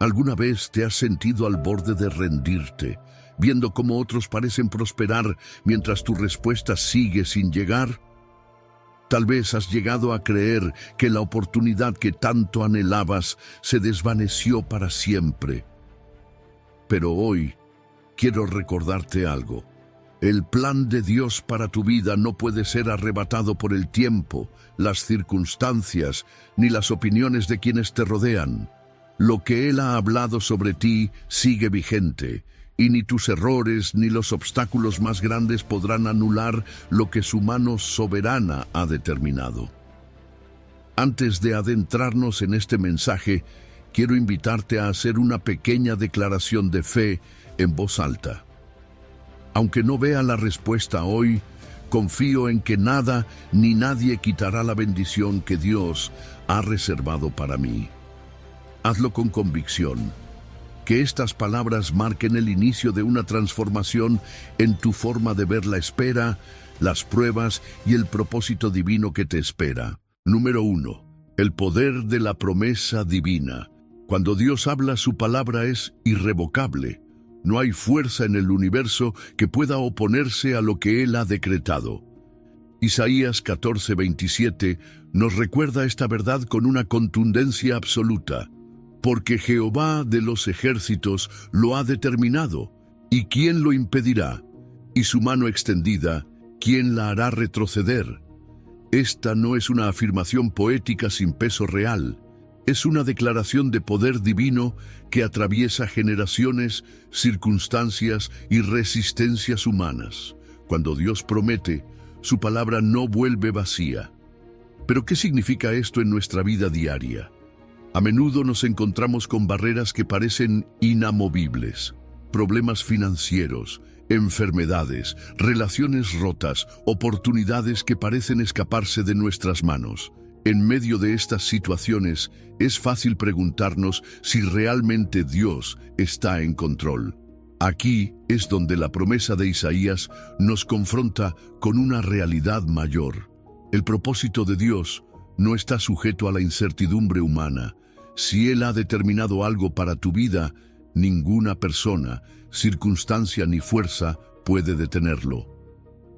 ¿Alguna vez te has sentido al borde de rendirte, viendo cómo otros parecen prosperar mientras tu respuesta sigue sin llegar? Tal vez has llegado a creer que la oportunidad que tanto anhelabas se desvaneció para siempre. Pero hoy quiero recordarte algo. El plan de Dios para tu vida no puede ser arrebatado por el tiempo, las circunstancias, ni las opiniones de quienes te rodean. Lo que Él ha hablado sobre ti sigue vigente, y ni tus errores ni los obstáculos más grandes podrán anular lo que su mano soberana ha determinado. Antes de adentrarnos en este mensaje, quiero invitarte a hacer una pequeña declaración de fe en voz alta. Aunque no vea la respuesta hoy, confío en que nada ni nadie quitará la bendición que Dios ha reservado para mí. Hazlo con convicción. Que estas palabras marquen el inicio de una transformación en tu forma de ver la espera, las pruebas y el propósito divino que te espera. Número 1. El poder de la promesa divina. Cuando Dios habla, su palabra es irrevocable. No hay fuerza en el universo que pueda oponerse a lo que Él ha decretado. Isaías 14:27 nos recuerda esta verdad con una contundencia absoluta. Porque Jehová de los ejércitos lo ha determinado, ¿y quién lo impedirá? Y su mano extendida, ¿quién la hará retroceder? Esta no es una afirmación poética sin peso real. Es una declaración de poder divino que atraviesa generaciones, circunstancias y resistencias humanas. Cuando Dios promete, su palabra no vuelve vacía. ¿Pero qué significa esto en nuestra vida diaria? A menudo nos encontramos con barreras que parecen inamovibles. Problemas financieros, enfermedades, relaciones rotas, oportunidades que parecen escaparse de nuestras manos. En medio de estas situaciones, es fácil preguntarnos si realmente Dios está en control. Aquí es donde la promesa de Isaías nos confronta con una realidad mayor. El propósito de Dios no está sujeto a la incertidumbre humana. Si Él ha determinado algo para tu vida, ninguna persona, circunstancia ni fuerza puede detenerlo.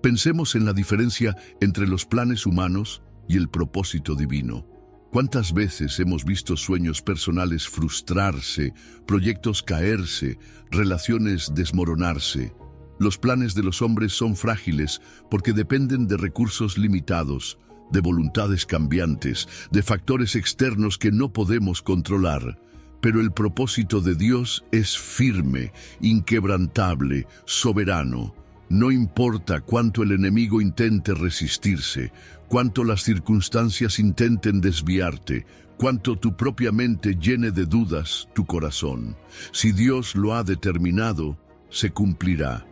Pensemos en la diferencia entre los planes humanos y el propósito divino. ¿Cuántas veces hemos visto sueños personales frustrarse, proyectos caerse, relaciones desmoronarse? Los planes de los hombres son frágiles porque dependen de recursos limitados, de voluntades cambiantes, de factores externos que no podemos controlar. Pero el propósito de Dios es firme, inquebrantable, soberano. No importa cuánto el enemigo intente resistirse, cuánto las circunstancias intenten desviarte, cuánto tu propia mente llene de dudas tu corazón. Si Dios lo ha determinado, se cumplirá.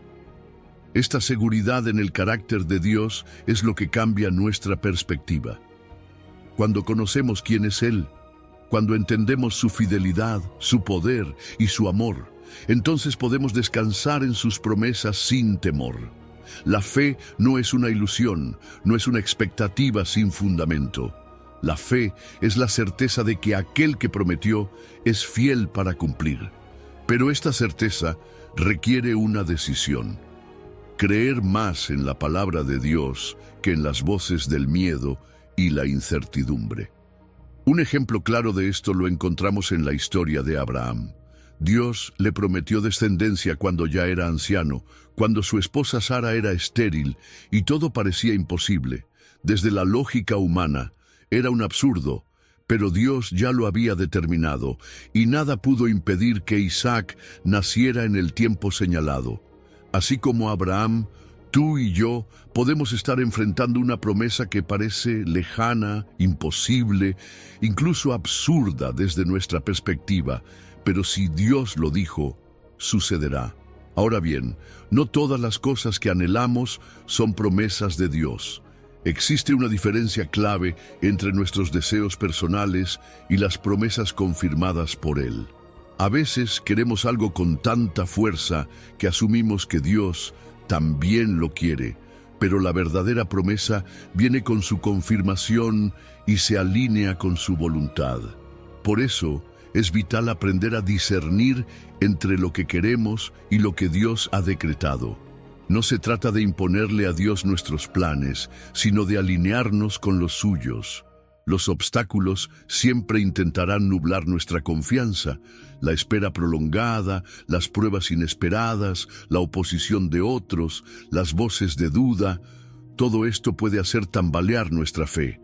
Esta seguridad en el carácter de Dios es lo que cambia nuestra perspectiva. Cuando conocemos quién es Él, cuando entendemos su fidelidad, su poder y su amor, entonces podemos descansar en sus promesas sin temor. La fe no es una ilusión, no es una expectativa sin fundamento. La fe es la certeza de que aquel que prometió es fiel para cumplir. Pero esta certeza requiere una decisión. Creer más en la palabra de Dios que en las voces del miedo y la incertidumbre. Un ejemplo claro de esto lo encontramos en la historia de Abraham. Dios le prometió descendencia cuando ya era anciano, cuando su esposa Sara era estéril y todo parecía imposible. Desde la lógica humana, era un absurdo, pero Dios ya lo había determinado y nada pudo impedir que Isaac naciera en el tiempo señalado. Así como Abraham, tú y yo podemos estar enfrentando una promesa que parece lejana, imposible, incluso absurda desde nuestra perspectiva, pero si Dios lo dijo, sucederá. Ahora bien, no todas las cosas que anhelamos son promesas de Dios. Existe una diferencia clave entre nuestros deseos personales y las promesas confirmadas por Él. A veces queremos algo con tanta fuerza que asumimos que Dios también lo quiere, pero la verdadera promesa viene con su confirmación y se alinea con su voluntad. Por eso, es vital aprender a discernir entre lo que queremos y lo que Dios ha decretado. No se trata de imponerle a Dios nuestros planes, sino de alinearnos con los suyos. Los obstáculos siempre intentarán nublar nuestra confianza. La espera prolongada, las pruebas inesperadas, la oposición de otros, las voces de duda, todo esto puede hacer tambalear nuestra fe.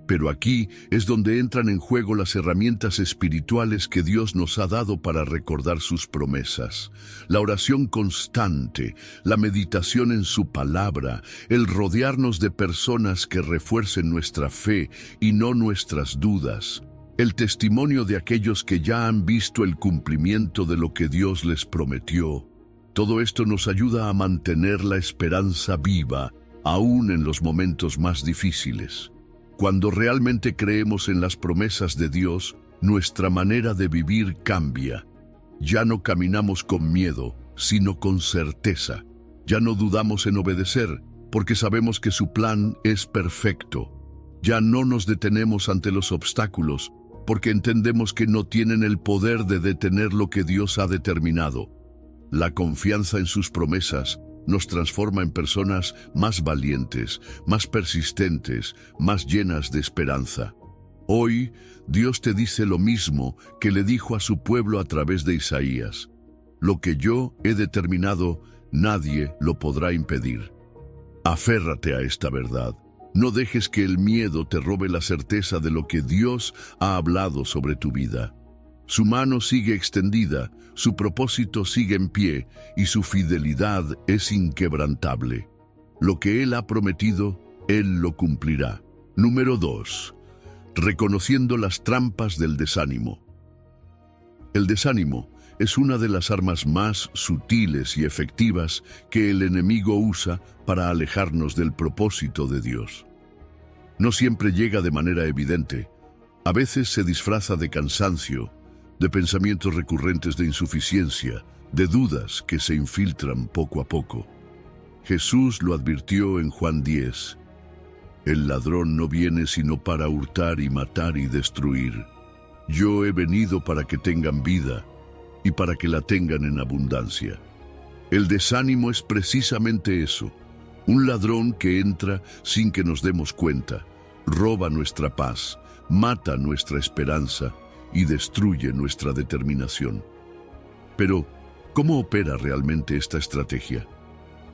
Pero aquí es donde entran en juego las herramientas espirituales que Dios nos ha dado para recordar sus promesas. La oración constante, la meditación en su palabra, el rodearnos de personas que refuercen nuestra fe y no nuestras dudas. El testimonio de aquellos que ya han visto el cumplimiento de lo que Dios les prometió. Todo esto nos ayuda a mantener la esperanza viva, aún en los momentos más difíciles. Cuando realmente creemos en las promesas de Dios, nuestra manera de vivir cambia. Ya no caminamos con miedo, sino con certeza. Ya no dudamos en obedecer, porque sabemos que su plan es perfecto. Ya no nos detenemos ante los obstáculos, porque entendemos que no tienen el poder de detener lo que Dios ha determinado. La confianza en sus promesas nos transforma en personas más valientes, más persistentes, más llenas de esperanza. Hoy, Dios te dice lo mismo que le dijo a su pueblo a través de Isaías. Lo que yo he determinado, nadie lo podrá impedir. Aférrate a esta verdad. No dejes que el miedo te robe la certeza de lo que Dios ha hablado sobre tu vida. Su mano sigue extendida, su propósito sigue en pie y su fidelidad es inquebrantable. Lo que Él ha prometido, Él lo cumplirá. Número 2. Reconociendo las trampas del desánimo. El desánimo es una de las armas más sutiles y efectivas que el enemigo usa para alejarnos del propósito de Dios. No siempre llega de manera evidente. A veces se disfraza de cansancio, de pensamientos recurrentes de insuficiencia, de dudas que se infiltran poco a poco. Jesús lo advirtió en Juan 10. El ladrón no viene sino para hurtar y matar y destruir. Yo he venido para que tengan vida y para que la tengan en abundancia. El desánimo es precisamente eso, un ladrón que entra sin que nos demos cuenta, roba nuestra paz, mata nuestra esperanza y destruye nuestra determinación. Pero, ¿cómo opera realmente esta estrategia?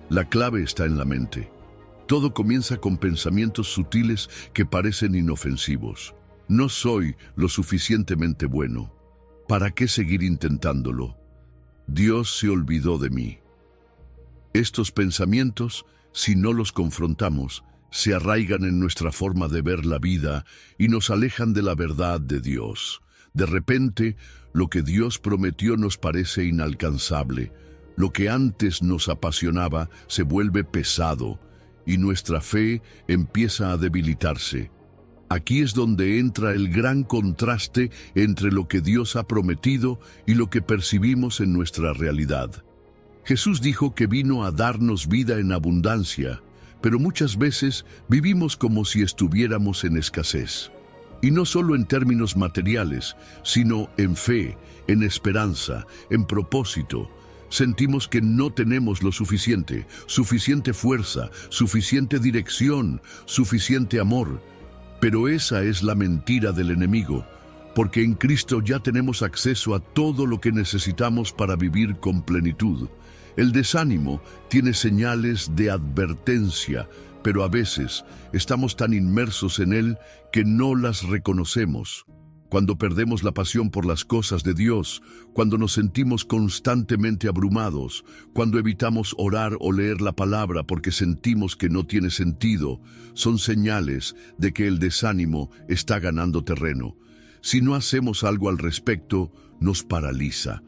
La clave está en la mente. Todo comienza con pensamientos sutiles que parecen inofensivos. No soy lo suficientemente bueno. ¿Para qué seguir intentándolo? Dios se olvidó de mí. Estos pensamientos, si no los confrontamos, se arraigan en nuestra forma de ver la vida y nos alejan de la verdad de Dios. De repente, lo que Dios prometió nos parece inalcanzable. Lo que antes nos apasionaba se vuelve pesado y nuestra fe empieza a debilitarse. Aquí es donde entra el gran contraste entre lo que Dios ha prometido y lo que percibimos en nuestra realidad. Jesús dijo que vino a darnos vida en abundancia, pero muchas veces vivimos como si estuviéramos en escasez. Y no solo en términos materiales, sino en fe, en esperanza, en propósito. Sentimos que no tenemos lo suficiente, suficiente fuerza, suficiente dirección, suficiente amor. Pero esa es la mentira del enemigo, porque en Cristo ya tenemos acceso a todo lo que necesitamos para vivir con plenitud. El desánimo tiene señales de advertencia, pero a veces estamos tan inmersos en él que no las reconocemos. Cuando perdemos la pasión por las cosas de Dios, cuando nos sentimos constantemente abrumados, cuando evitamos orar o leer la palabra porque sentimos que no tiene sentido, son señales de que el desánimo está ganando terreno. Si no hacemos algo al respecto, nos paraliza.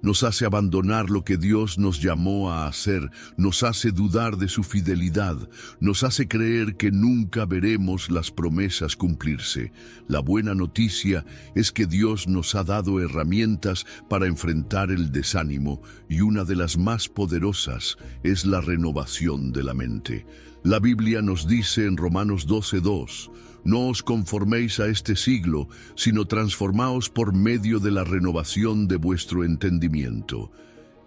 Nos hace abandonar lo que Dios nos llamó a hacer, nos hace dudar de su fidelidad, nos hace creer que nunca veremos las promesas cumplirse. La buena noticia es que Dios nos ha dado herramientas para enfrentar el desánimo y una de las más poderosas es la renovación de la mente. La Biblia nos dice en Romanos 12:2, no os conforméis a este siglo, sino transformaos por medio de la renovación de vuestro entendimiento.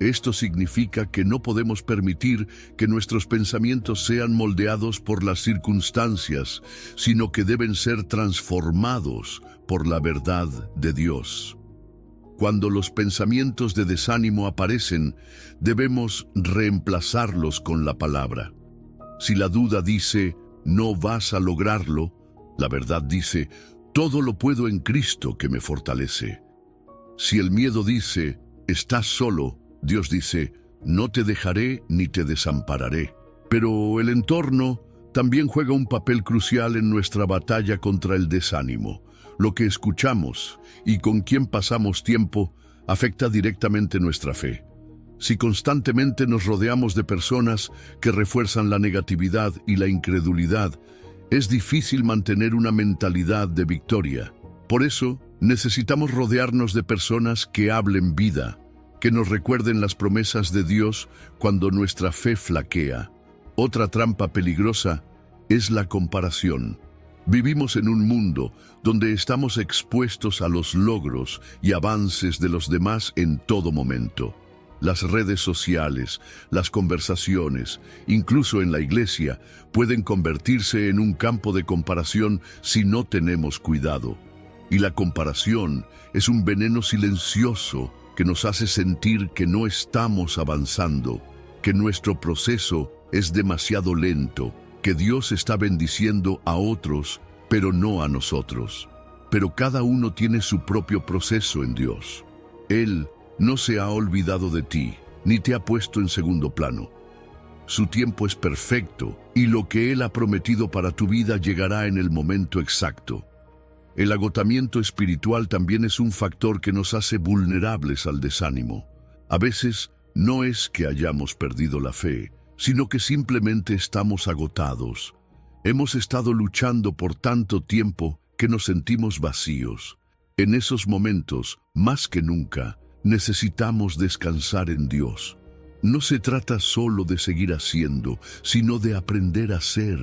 Esto significa que no podemos permitir que nuestros pensamientos sean moldeados por las circunstancias, sino que deben ser transformados por la verdad de Dios. Cuando los pensamientos de desánimo aparecen, debemos reemplazarlos con la palabra. Si la duda dice, no vas a lograrlo, la verdad dice, todo lo puedo en Cristo que me fortalece. Si el miedo dice, estás solo, Dios dice, no te dejaré ni te desampararé. Pero el entorno también juega un papel crucial en nuestra batalla contra el desánimo. Lo que escuchamos y con quien pasamos tiempo afecta directamente nuestra fe. Si constantemente nos rodeamos de personas que refuerzan la negatividad y la incredulidad, es difícil mantener una mentalidad de victoria. Por eso, necesitamos rodearnos de personas que hablen vida, que nos recuerden las promesas de Dios cuando nuestra fe flaquea. Otra trampa peligrosa es la comparación. Vivimos en un mundo donde estamos expuestos a los logros y avances de los demás en todo momento. Las redes sociales, las conversaciones, incluso en la iglesia, pueden convertirse en un campo de comparación si no tenemos cuidado. Y la comparación es un veneno silencioso que nos hace sentir que no estamos avanzando, que nuestro proceso es demasiado lento, que Dios está bendiciendo a otros, pero no a nosotros. Pero cada uno tiene su propio proceso en Dios. Él no se ha olvidado de ti, ni te ha puesto en segundo plano. Su tiempo es perfecto, y lo que Él ha prometido para tu vida llegará en el momento exacto. El agotamiento espiritual también es un factor que nos hace vulnerables al desánimo. A veces no es que hayamos perdido la fe, sino que simplemente estamos agotados. Hemos estado luchando por tanto tiempo que nos sentimos vacíos. En esos momentos, más que nunca, necesitamos descansar en Dios. No se trata solo de seguir haciendo, sino de aprender a ser.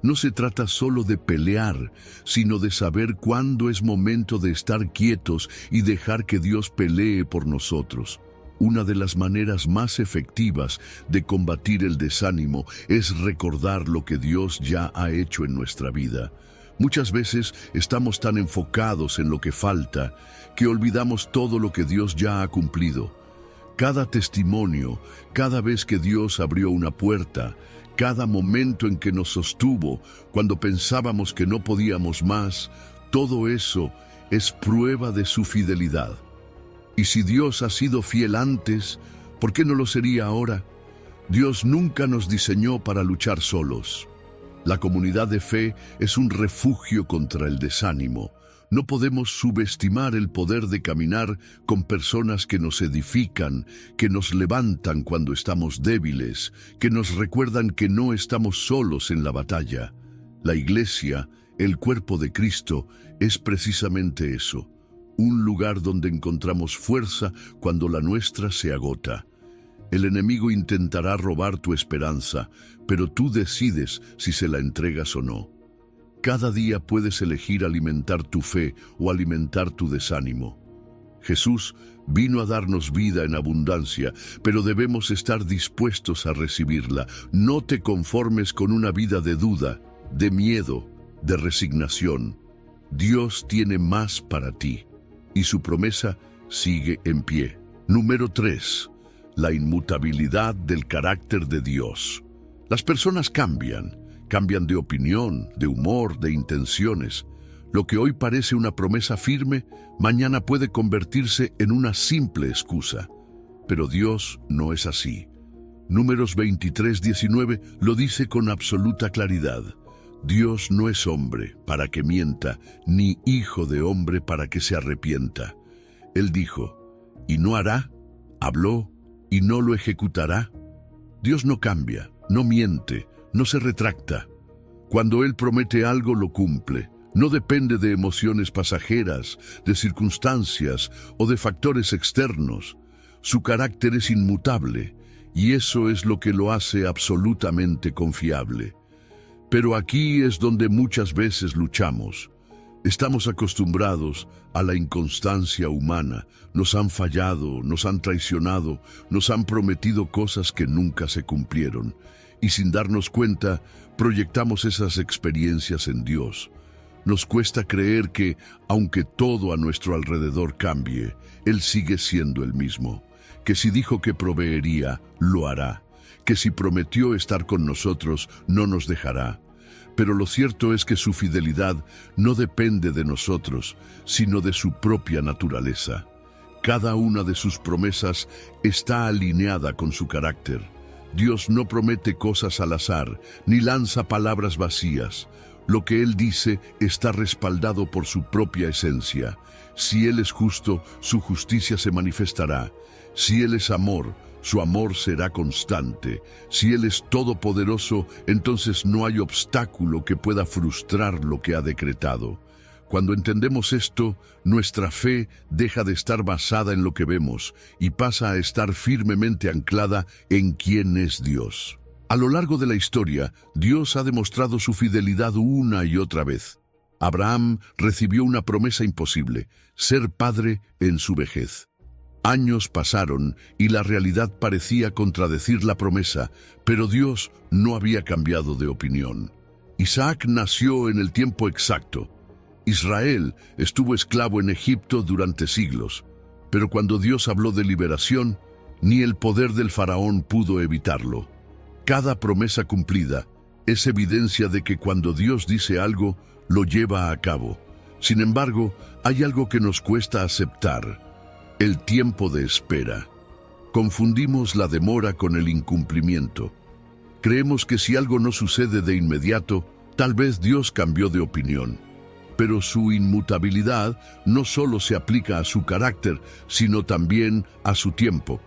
No se trata solo de pelear, sino de saber cuándo es momento de estar quietos y dejar que Dios pelee por nosotros. Una de las maneras más efectivas de combatir el desánimo es recordar lo que Dios ya ha hecho en nuestra vida. Muchas veces estamos tan enfocados en lo que falta que olvidamos todo lo que Dios ya ha cumplido. Cada testimonio, cada vez que Dios abrió una puerta, cada momento en que nos sostuvo, cuando pensábamos que no podíamos más, todo eso es prueba de su fidelidad. Y si Dios ha sido fiel antes, ¿por qué no lo sería ahora? Dios nunca nos diseñó para luchar solos. La comunidad de fe es un refugio contra el desánimo. No podemos subestimar el poder de caminar con personas que nos edifican, que nos levantan cuando estamos débiles, que nos recuerdan que no estamos solos en la batalla. La iglesia, el cuerpo de Cristo, es precisamente eso, un lugar donde encontramos fuerza cuando la nuestra se agota. El enemigo intentará robar tu esperanza, pero tú decides si se la entregas o no. Cada día puedes elegir alimentar tu fe o alimentar tu desánimo. Jesús vino a darnos vida en abundancia, pero debemos estar dispuestos a recibirla. No te conformes con una vida de duda, de miedo, de resignación. Dios tiene más para ti, y su promesa sigue en pie. Número 3. La inmutabilidad del carácter de Dios. Las personas cambian de opinión, de humor, de intenciones. Lo que hoy parece una promesa firme, mañana puede convertirse en una simple excusa. Pero Dios no es así. Números 23:19 lo dice con absoluta claridad. Dios no es hombre para que mienta, ni hijo de hombre para que se arrepienta. Él dijo, ¿y no hará? ¿Habló y no lo ejecutará? Dios no cambia, no miente, no se retracta. Cuando Él promete algo, lo cumple. No depende de emociones pasajeras, de circunstancias o de factores externos. Su carácter es inmutable, y eso es lo que lo hace absolutamente confiable. Pero aquí es donde muchas veces luchamos. Estamos acostumbrados a la inconstancia humana. Nos han fallado, nos han traicionado, nos han prometido cosas que nunca se cumplieron. Y sin darnos cuenta, proyectamos esas experiencias en Dios. Nos cuesta creer que, aunque todo a nuestro alrededor cambie, Él sigue siendo el mismo. Que si dijo que proveería, lo hará. Que si prometió estar con nosotros, no nos dejará. Pero lo cierto es que su fidelidad no depende de nosotros, sino de su propia naturaleza. Cada una de sus promesas está alineada con su carácter. Dios no promete cosas al azar, ni lanza palabras vacías. Lo que Él dice está respaldado por su propia esencia. Si Él es justo, su justicia se manifestará. Si Él es amor, su amor será constante. Si Él es todopoderoso, entonces no hay obstáculo que pueda frustrar lo que ha decretado. Cuando entendemos esto, nuestra fe deja de estar basada en lo que vemos y pasa a estar firmemente anclada en quién es Dios. A lo largo de la historia, Dios ha demostrado su fidelidad una y otra vez. Abraham recibió una promesa imposible: ser padre en su vejez. Años pasaron y la realidad parecía contradecir la promesa, pero Dios no había cambiado de opinión. Isaac nació en el tiempo exacto. Israel estuvo esclavo en Egipto durante siglos, pero cuando Dios habló de liberación, ni el poder del faraón pudo evitarlo. Cada promesa cumplida es evidencia de que cuando Dios dice algo, lo lleva a cabo. Sin embargo, hay algo que nos cuesta aceptar: el tiempo de espera. Confundimos la demora con el incumplimiento. Creemos que si algo no sucede de inmediato, tal vez Dios cambió de opinión. Pero su inmutabilidad no solo se aplica a su carácter, sino también a su tiempo.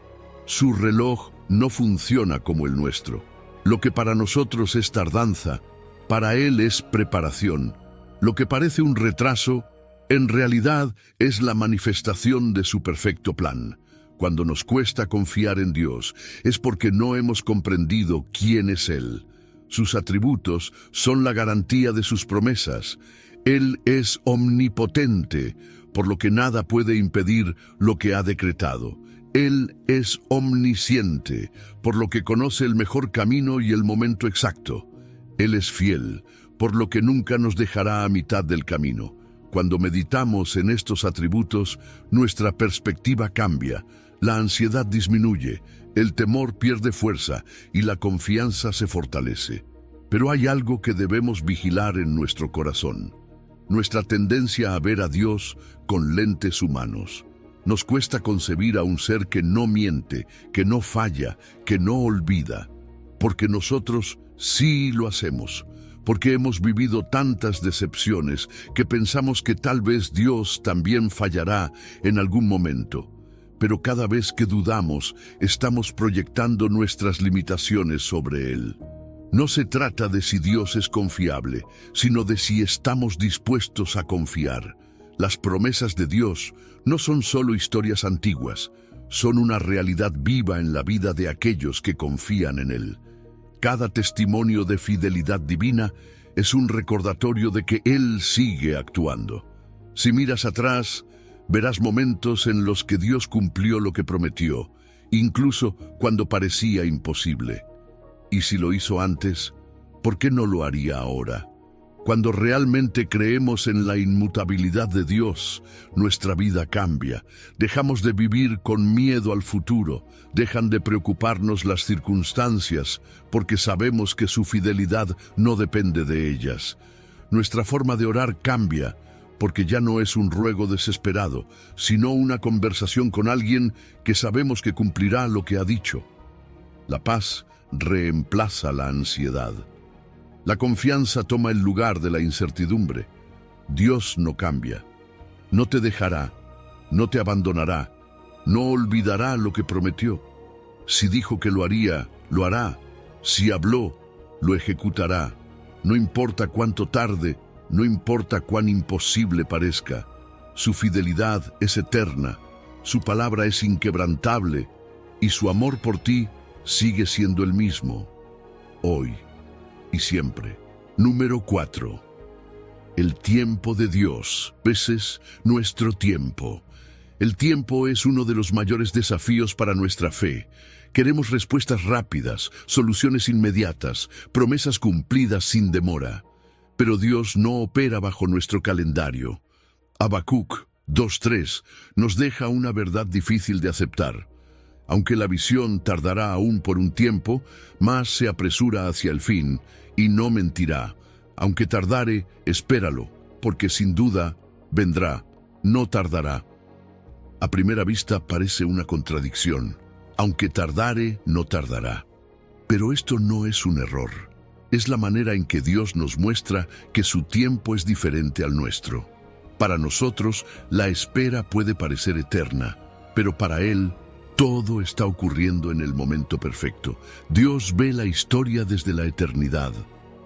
Su reloj no funciona como el nuestro. Lo que para nosotros es tardanza, para Él es preparación. Lo que parece un retraso, en realidad es la manifestación de su perfecto plan. Cuando nos cuesta confiar en Dios, es porque no hemos comprendido quién es Él. Sus atributos son la garantía de sus promesas. Él es omnipotente, por lo que nada puede impedir lo que ha decretado. Él es omnisciente, por lo que conoce el mejor camino y el momento exacto. Él es fiel, por lo que nunca nos dejará a mitad del camino. Cuando meditamos en estos atributos, nuestra perspectiva cambia, la ansiedad disminuye, el temor pierde fuerza y la confianza se fortalece. Pero hay algo que debemos vigilar en nuestro corazón: nuestra tendencia a ver a Dios con lentes humanos. Nos cuesta concebir a un ser que no miente, que no falla, que no olvida, porque nosotros sí lo hacemos. Porque hemos vivido tantas decepciones que pensamos que tal vez Dios también fallará en algún momento. Pero cada vez que dudamos, estamos proyectando nuestras limitaciones sobre Él. No se trata de si Dios es confiable, sino de si estamos dispuestos a confiar. Las promesas de Dios no son solo historias antiguas, son una realidad viva en la vida de aquellos que confían en Él. Cada testimonio de fidelidad divina es un recordatorio de que Él sigue actuando. Si miras atrás, verás momentos en los que Dios cumplió lo que prometió, incluso cuando parecía imposible. Y si lo hizo antes, ¿por qué no lo haría ahora? Cuando realmente creemos en la inmutabilidad de Dios, nuestra vida cambia. Dejamos de vivir con miedo al futuro, dejan de preocuparnos las circunstancias, porque sabemos que su fidelidad no depende de ellas. Nuestra forma de orar cambia, porque ya no es un ruego desesperado, sino una conversación con alguien que sabemos que cumplirá lo que ha dicho. La paz reemplaza la ansiedad. La confianza toma el lugar de la incertidumbre. Dios no cambia. No te dejará, no te abandonará, no olvidará lo que prometió. Si dijo que lo haría, lo hará. Si habló, lo ejecutará. No importa cuánto tarde, no importa cuán imposible parezca. Su fidelidad es eterna, su palabra es inquebrantable y su amor por ti sigue siendo el mismo, hoy y siempre. Número 4. El tiempo de Dios, veces nuestro tiempo. El tiempo es uno de los mayores desafíos para nuestra fe. Queremos respuestas rápidas, soluciones inmediatas, promesas cumplidas sin demora. Pero Dios no opera bajo nuestro calendario. Habacuc 2:3 nos deja una verdad difícil de aceptar. Aunque la visión tardará aún por un tiempo, más se apresura hacia el fin, y no mentirá. Aunque tardare, espéralo, porque sin duda vendrá, no tardará. A primera vista parece una contradicción. Aunque tardare, no tardará. Pero esto no es un error. Es la manera en que Dios nos muestra que su tiempo es diferente al nuestro. Para nosotros, la espera puede parecer eterna, pero para Él, todo está ocurriendo en el momento perfecto. Dios ve la historia desde la eternidad.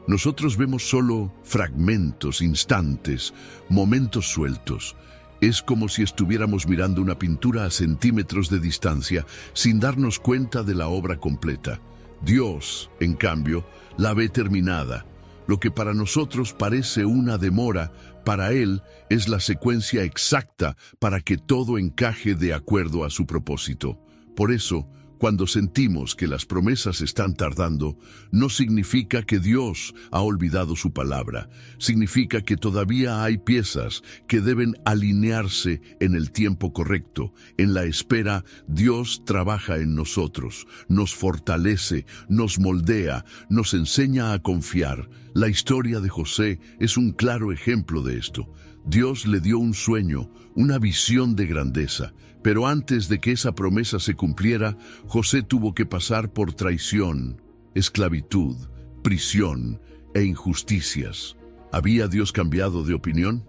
Nosotros vemos solo fragmentos, instantes, momentos sueltos. Es como si estuviéramos mirando una pintura a centímetros de distancia, sin darnos cuenta de la obra completa. Dios, en cambio, la ve terminada. Lo que para nosotros parece una demora, para Él es la secuencia exacta para que todo encaje de acuerdo a su propósito. Por eso, cuando sentimos que las promesas están tardando, no significa que Dios ha olvidado su palabra. Significa que todavía hay piezas que deben alinearse en el tiempo correcto. En la espera, Dios trabaja en nosotros, nos fortalece, nos moldea, nos enseña a confiar. La historia de José es un claro ejemplo de esto. Dios le dio un sueño, una visión de grandeza. Pero antes de que esa promesa se cumpliera, José tuvo que pasar por traición, esclavitud, prisión e injusticias. ¿Había Dios cambiado de opinión?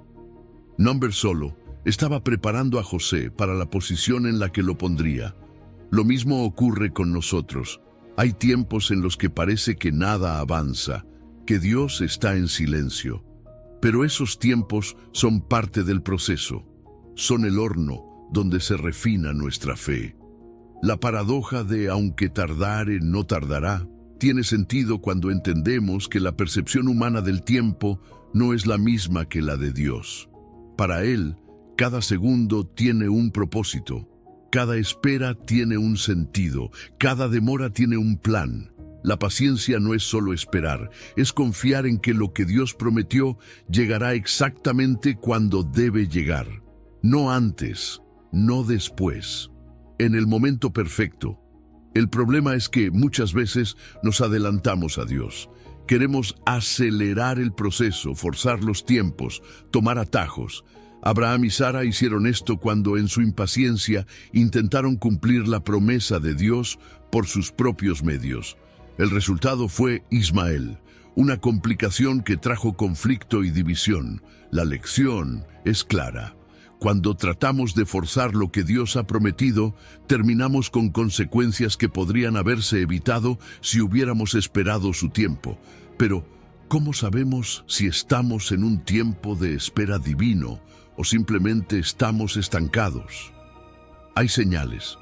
Number solo estaba preparando a José para la posición en la que lo pondría. Lo mismo ocurre con nosotros. Hay tiempos en los que parece que nada avanza, que Dios está en silencio. Pero esos tiempos son parte del proceso. Son el horno donde se refina nuestra fe. La paradoja de aunque tardare, no tardará, tiene sentido cuando entendemos que la percepción humana del tiempo no es la misma que la de Dios. Para Él, cada segundo tiene un propósito, cada espera tiene un sentido, cada demora tiene un plan. La paciencia no es solo esperar, es confiar en que lo que Dios prometió llegará exactamente cuando debe llegar. No antes, no después, en el momento perfecto. El problema es que muchas veces nos adelantamos a Dios. Queremos acelerar el proceso, forzar los tiempos, tomar atajos. Abraham y Sara hicieron esto cuando en su impaciencia intentaron cumplir la promesa de Dios por sus propios medios. El resultado fue Ismael, una complicación que trajo conflicto y división. La lección es clara. Cuando tratamos de forzar lo que Dios ha prometido, terminamos con consecuencias que podrían haberse evitado si hubiéramos esperado su tiempo. Pero, ¿cómo sabemos si estamos en un tiempo de espera divino o simplemente estamos estancados? Hay señales.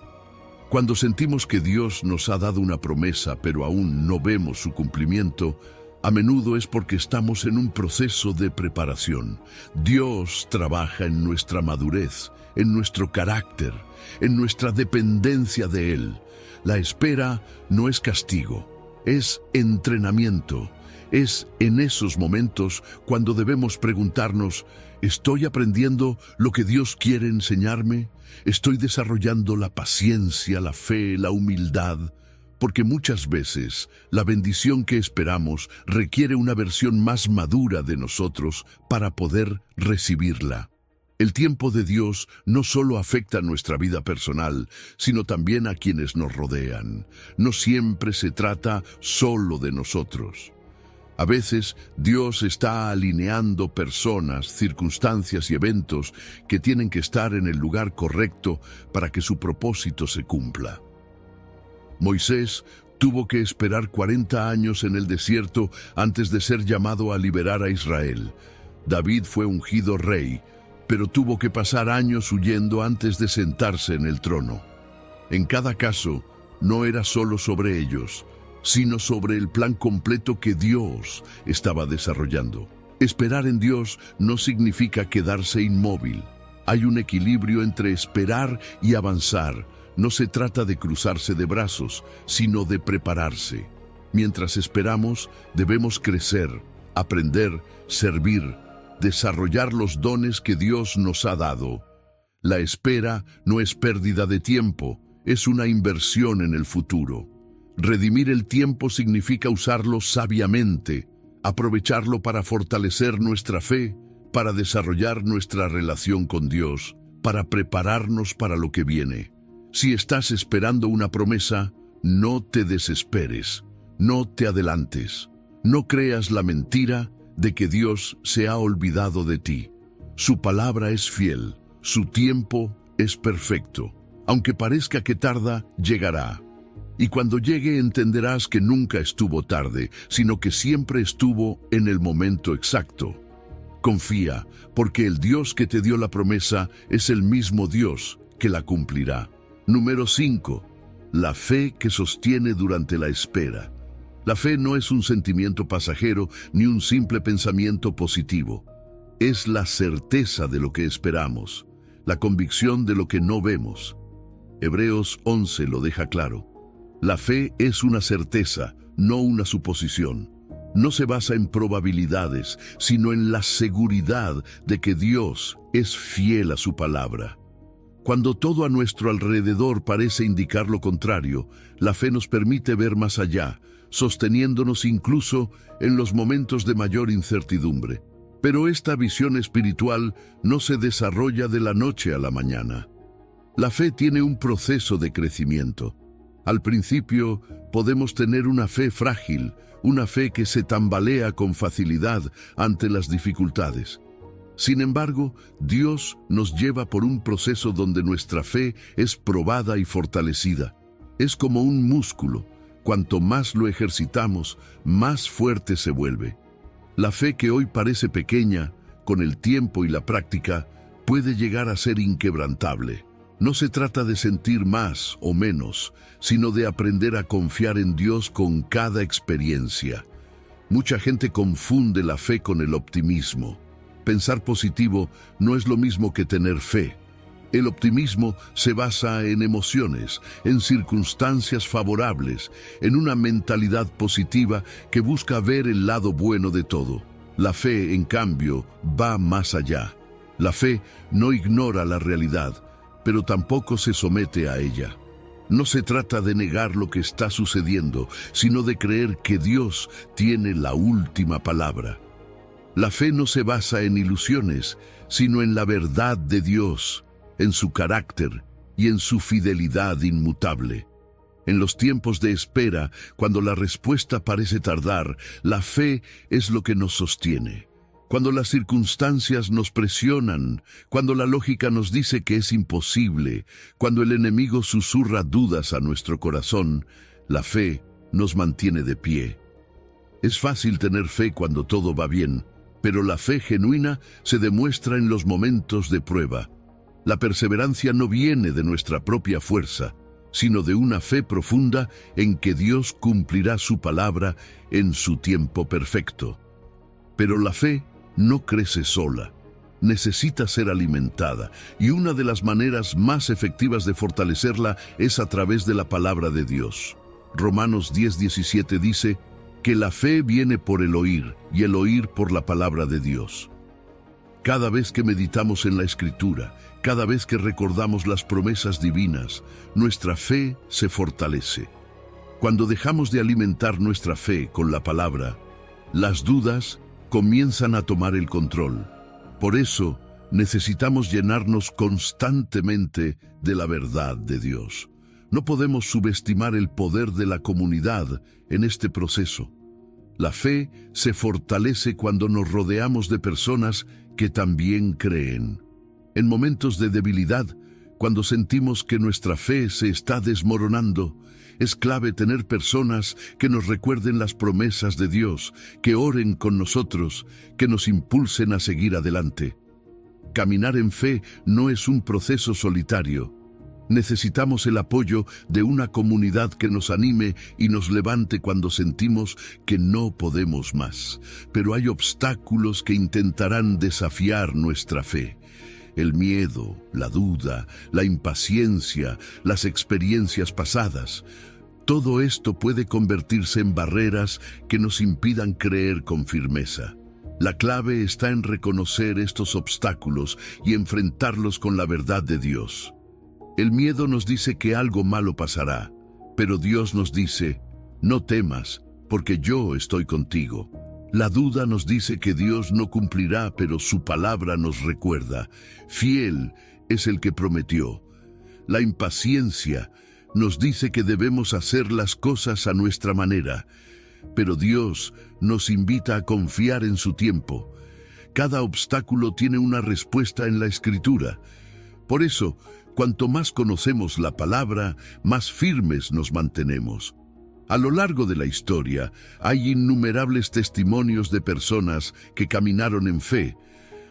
Cuando sentimos que Dios nos ha dado una promesa, pero aún no vemos su cumplimiento, a menudo es porque estamos en un proceso de preparación. Dios trabaja en nuestra madurez, en nuestro carácter, en nuestra dependencia de Él. La espera no es castigo, es entrenamiento. Es en esos momentos cuando debemos preguntarnos, ¿estoy aprendiendo lo que Dios quiere enseñarme? ¿Estoy desarrollando la paciencia, la fe, la humildad? Porque muchas veces la bendición que esperamos requiere una versión más madura de nosotros para poder recibirla. El tiempo de Dios no solo afecta nuestra vida personal, sino también a quienes nos rodean. No siempre se trata solo de nosotros. A veces Dios está alineando personas, circunstancias y eventos que tienen que estar en el lugar correcto para que su propósito se cumpla. Moisés tuvo que esperar 40 años en el desierto antes de ser llamado a liberar a Israel. David fue ungido rey, pero tuvo que pasar años huyendo antes de sentarse en el trono. En cada caso, no era solo sobre ellos, sino sobre el plan completo que Dios estaba desarrollando. Esperar en Dios no significa quedarse inmóvil. Hay un equilibrio entre esperar y avanzar. No se trata de cruzarse de brazos, sino de prepararse. Mientras esperamos, debemos crecer, aprender, servir, desarrollar los dones que Dios nos ha dado. La espera no es pérdida de tiempo, es una inversión en el futuro. Redimir el tiempo significa usarlo sabiamente, aprovecharlo para fortalecer nuestra fe, para desarrollar nuestra relación con Dios, para prepararnos para lo que viene. Si estás esperando una promesa, no te desesperes, no te adelantes, no creas la mentira de que Dios se ha olvidado de ti. Su palabra es fiel, su tiempo es perfecto. Aunque parezca que tarda, llegará. Y cuando llegue entenderás que nunca estuvo tarde, sino que siempre estuvo en el momento exacto. Confía, porque el Dios que te dio la promesa es el mismo Dios que la cumplirá. Número 5. La fe que sostiene durante la espera. La fe no es un sentimiento pasajero ni un simple pensamiento positivo. Es la certeza de lo que esperamos, la convicción de lo que no vemos. Hebreos 11 lo deja claro. La fe es una certeza, no una suposición. No se basa en probabilidades, sino en la seguridad de que Dios es fiel a su palabra. Cuando todo a nuestro alrededor parece indicar lo contrario, la fe nos permite ver más allá, sosteniéndonos incluso en los momentos de mayor incertidumbre. Pero esta visión espiritual no se desarrolla de la noche a la mañana. La fe tiene un proceso de crecimiento. Al principio podemos tener una fe frágil, una fe que se tambalea con facilidad ante las dificultades. Sin embargo, Dios nos lleva por un proceso donde nuestra fe es probada y fortalecida. Es como un músculo. Cuanto más lo ejercitamos, más fuerte se vuelve. La fe que hoy parece pequeña, con el tiempo y la práctica, puede llegar a ser inquebrantable. No se trata de sentir más o menos, sino de aprender a confiar en Dios con cada experiencia. Mucha gente confunde la fe con el optimismo. Pensar positivo no es lo mismo que tener fe. El optimismo se basa en emociones, en circunstancias favorables, en una mentalidad positiva que busca ver el lado bueno de todo. La fe, en cambio, va más allá. La fe no ignora la realidad, pero tampoco se somete a ella. No se trata de negar lo que está sucediendo, sino de creer que Dios tiene la última palabra. La fe no se basa en ilusiones, sino en la verdad de Dios, en su carácter y en su fidelidad inmutable. En los tiempos de espera, cuando la respuesta parece tardar, la fe es lo que nos sostiene. Cuando las circunstancias nos presionan, cuando la lógica nos dice que es imposible, cuando el enemigo susurra dudas a nuestro corazón, la fe nos mantiene de pie. Es fácil tener fe cuando todo va bien, pero la fe genuina se demuestra en los momentos de prueba. La perseverancia no viene de nuestra propia fuerza, sino de una fe profunda en que Dios cumplirá su palabra en su tiempo perfecto. Pero la fe no crece sola, necesita ser alimentada, y una de las maneras más efectivas de fortalecerla es a través de la palabra de Dios. Romanos 10:17 dice que la fe viene por el oír, y el oír por la palabra de Dios. Cada vez que meditamos en la Escritura, cada vez que recordamos las promesas divinas, nuestra fe se fortalece. Cuando dejamos de alimentar nuestra fe con la palabra, las dudas comienzan a tomar el control. Por eso, necesitamos llenarnos constantemente de la verdad de Dios. No podemos subestimar el poder de la comunidad en este proceso. La fe se fortalece cuando nos rodeamos de personas que también creen. En momentos de debilidad, cuando sentimos que nuestra fe se está desmoronando, es clave tener personas que nos recuerden las promesas de Dios, que oren con nosotros, que nos impulsen a seguir adelante. Caminar en fe no es un proceso solitario, Necesitamos el apoyo de una comunidad que nos anime y nos levante cuando sentimos que no podemos más. Pero hay obstáculos que intentarán desafiar nuestra fe. El miedo, la duda, la impaciencia, las experiencias pasadas. Todo esto puede convertirse en barreras que nos impidan creer con firmeza. La clave está en reconocer estos obstáculos y enfrentarlos con la verdad de Dios. El miedo nos dice que algo malo pasará, pero Dios nos dice, no temas, porque yo estoy contigo. La duda nos dice que Dios no cumplirá, pero su palabra nos recuerda, fiel es el que prometió. La impaciencia nos dice que debemos hacer las cosas a nuestra manera, pero Dios nos invita a confiar en su tiempo. Cada obstáculo tiene una respuesta en la Escritura. Por eso, cuanto más conocemos la palabra, más firmes nos mantenemos. A lo largo de la historia, hay innumerables testimonios de personas que caminaron en fe.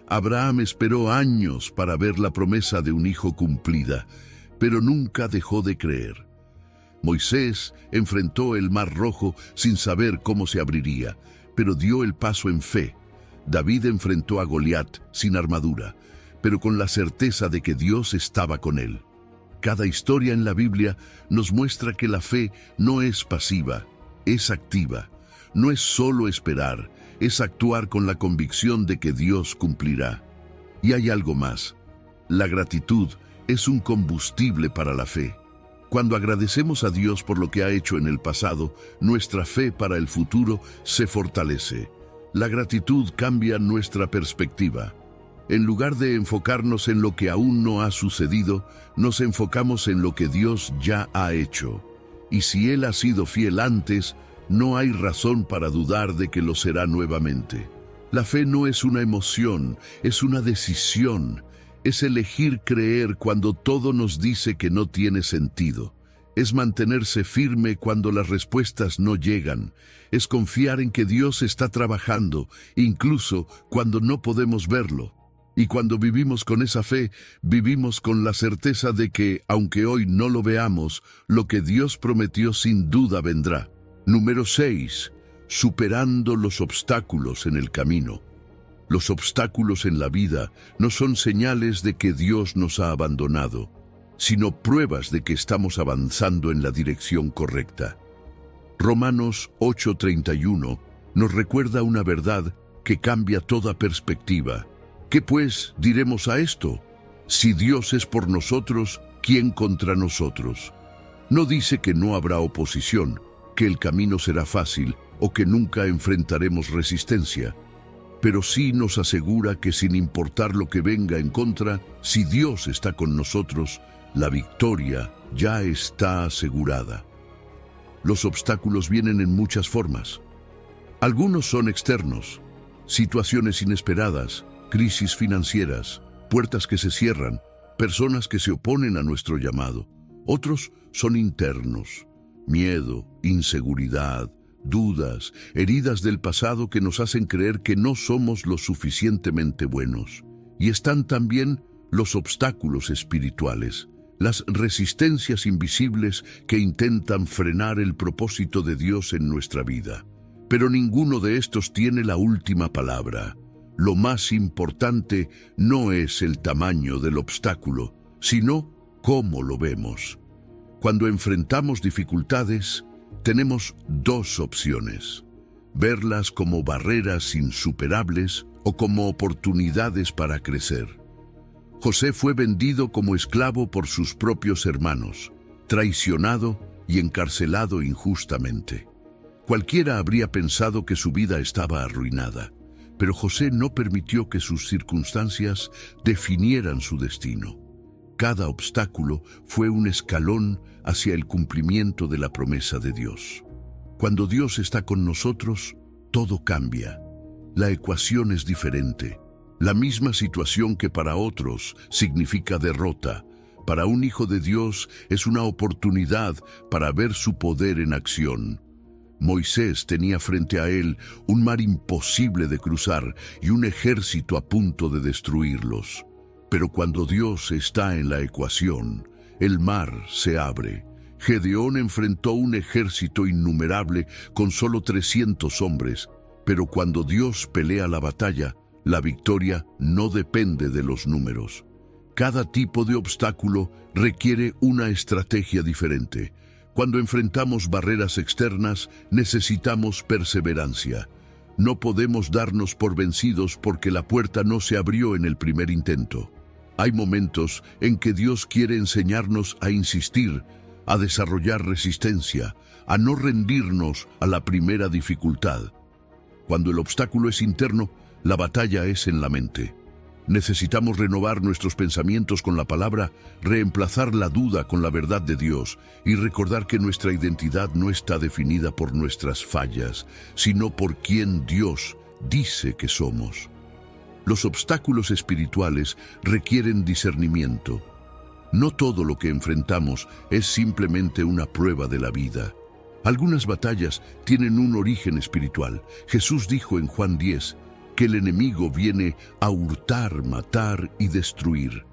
Abraham esperó años para ver la promesa de un hijo cumplida, pero nunca dejó de creer. Moisés enfrentó el Mar Rojo sin saber cómo se abriría, pero dio el paso en fe. David enfrentó a Goliat sin armadura, pero con la certeza de que Dios estaba con él. Cada historia en la Biblia nos muestra que la fe no es pasiva, es activa. No es solo esperar, es actuar con la convicción de que Dios cumplirá. Y hay algo más. La gratitud es un combustible para la fe. Cuando agradecemos a Dios por lo que ha hecho en el pasado, nuestra fe para el futuro se fortalece. La gratitud cambia nuestra perspectiva. En lugar de enfocarnos en lo que aún no ha sucedido, nos enfocamos en lo que Dios ya ha hecho. Y si Él ha sido fiel antes, no hay razón para dudar de que lo será nuevamente. La fe no es una emoción, es una decisión. Es elegir creer cuando todo nos dice que no tiene sentido. Es mantenerse firme cuando las respuestas no llegan. Es confiar en que Dios está trabajando, incluso cuando no podemos verlo. Y cuando vivimos con esa fe, vivimos con la certeza de que, aunque hoy no lo veamos, lo que Dios prometió sin duda vendrá. Número 6. Superando los obstáculos en el camino. Los obstáculos en la vida no son señales de que Dios nos ha abandonado, sino pruebas de que estamos avanzando en la dirección correcta. Romanos 8:31 nos recuerda una verdad que cambia toda perspectiva. ¿Qué pues diremos a esto? Si Dios es por nosotros, ¿quién contra nosotros? No dice que no habrá oposición, que el camino será fácil o que nunca enfrentaremos resistencia, pero sí nos asegura que sin importar lo que venga en contra, si Dios está con nosotros, la victoria ya está asegurada. Los obstáculos vienen en muchas formas. Algunos son externos, situaciones inesperadas, crisis financieras, puertas que se cierran, personas que se oponen a nuestro llamado. Otros son internos, miedo, inseguridad, dudas, heridas del pasado que nos hacen creer que no somos lo suficientemente buenos. Y están también los obstáculos espirituales, las resistencias invisibles que intentan frenar el propósito de Dios en nuestra vida. Pero ninguno de estos tiene la última palabra. Lo más importante no es el tamaño del obstáculo, sino cómo lo vemos. Cuando enfrentamos dificultades, tenemos dos opciones: verlas como barreras insuperables o como oportunidades para crecer. José fue vendido como esclavo por sus propios hermanos, traicionado y encarcelado injustamente. Cualquiera habría pensado que su vida estaba arruinada, pero José no permitió que sus circunstancias definieran su destino. Cada obstáculo fue un escalón hacia el cumplimiento de la promesa de Dios. Cuando Dios está con nosotros, todo cambia. La ecuación es diferente. La misma situación que para otros significa derrota, para un hijo de Dios es una oportunidad para ver su poder en acción. Moisés tenía frente a él un mar imposible de cruzar y un ejército a punto de destruirlos. Pero cuando Dios está en la ecuación, el mar se abre. Gedeón enfrentó un ejército innumerable con solo 300 hombres, pero cuando Dios pelea la batalla, la victoria no depende de los números. Cada tipo de obstáculo requiere una estrategia diferente. Cuando enfrentamos barreras externas, necesitamos perseverancia. No podemos darnos por vencidos porque la puerta no se abrió en el primer intento. Hay momentos en que Dios quiere enseñarnos a insistir, a desarrollar resistencia, a no rendirnos a la primera dificultad. Cuando el obstáculo es interno, la batalla es en la mente. Necesitamos renovar nuestros pensamientos con la palabra, reemplazar la duda con la verdad de Dios y recordar que nuestra identidad no está definida por nuestras fallas, sino por quien Dios dice que somos. Los obstáculos espirituales requieren discernimiento. No todo lo que enfrentamos es simplemente una prueba de la vida. Algunas batallas tienen un origen espiritual. Jesús dijo en Juan 10 que el enemigo viene a hurtar, matar y destruir.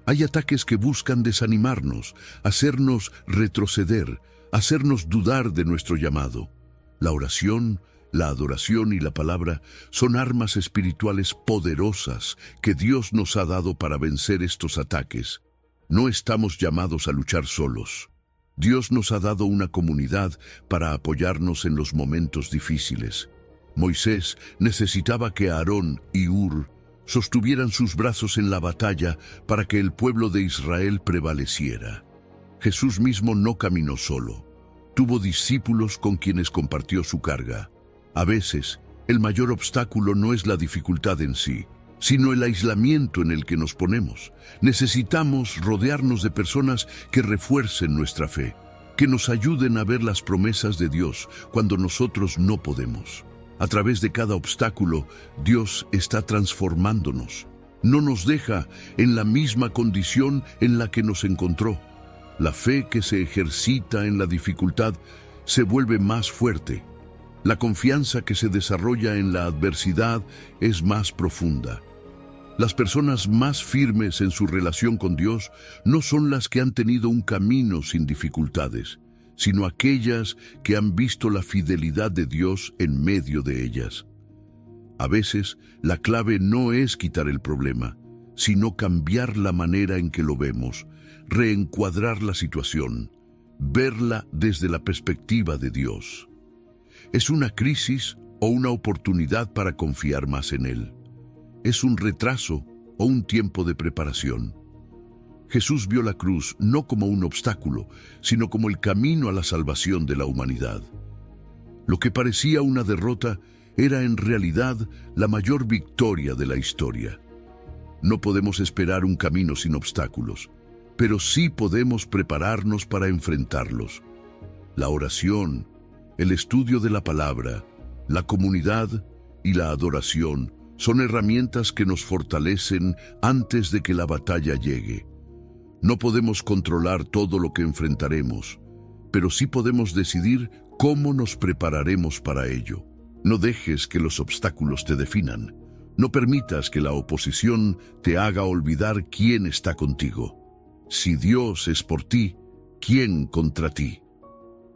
Hay ataques que buscan desanimarnos, hacernos retroceder, hacernos dudar de nuestro llamado. La oración, la adoración y la palabra son armas espirituales poderosas que Dios nos ha dado para vencer estos ataques. No estamos llamados a luchar solos. Dios nos ha dado una comunidad para apoyarnos en los momentos difíciles. Moisés necesitaba que Aarón y Hur sostuvieran sus brazos en la batalla para que el pueblo de Israel prevaleciera. Jesús mismo no caminó solo. Tuvo discípulos con quienes compartió su carga. A veces, el mayor obstáculo no es la dificultad en sí, sino el aislamiento en el que nos ponemos. Necesitamos rodearnos de personas que refuercen nuestra fe, que nos ayuden a ver las promesas de Dios cuando nosotros no podemos. A través de cada obstáculo, Dios está transformándonos. No nos deja en la misma condición en la que nos encontró. La fe que se ejercita en la dificultad se vuelve más fuerte. La confianza que se desarrolla en la adversidad es más profunda. Las personas más firmes en su relación con Dios no son las que han tenido un camino sin dificultades, sino aquellas que han visto la fidelidad de Dios en medio de ellas. A veces, la clave no es quitar el problema, sino cambiar la manera en que lo vemos, reencuadrar la situación, verla desde la perspectiva de Dios. ¿Es una crisis o una oportunidad para confiar más en Él? ¿Es un retraso o un tiempo de preparación? Jesús vio la cruz no como un obstáculo, sino como el camino a la salvación de la humanidad. Lo que parecía una derrota era en realidad la mayor victoria de la historia. No podemos esperar un camino sin obstáculos, pero sí podemos prepararnos para enfrentarlos. La oración, el estudio de la palabra, la comunidad y la adoración son herramientas que nos fortalecen antes de que la batalla llegue. No podemos controlar todo lo que enfrentaremos, pero sí podemos decidir cómo nos prepararemos para ello. No dejes que los obstáculos te definan. No permitas que la oposición te haga olvidar quién está contigo. Si Dios es por ti, ¿quién contra ti?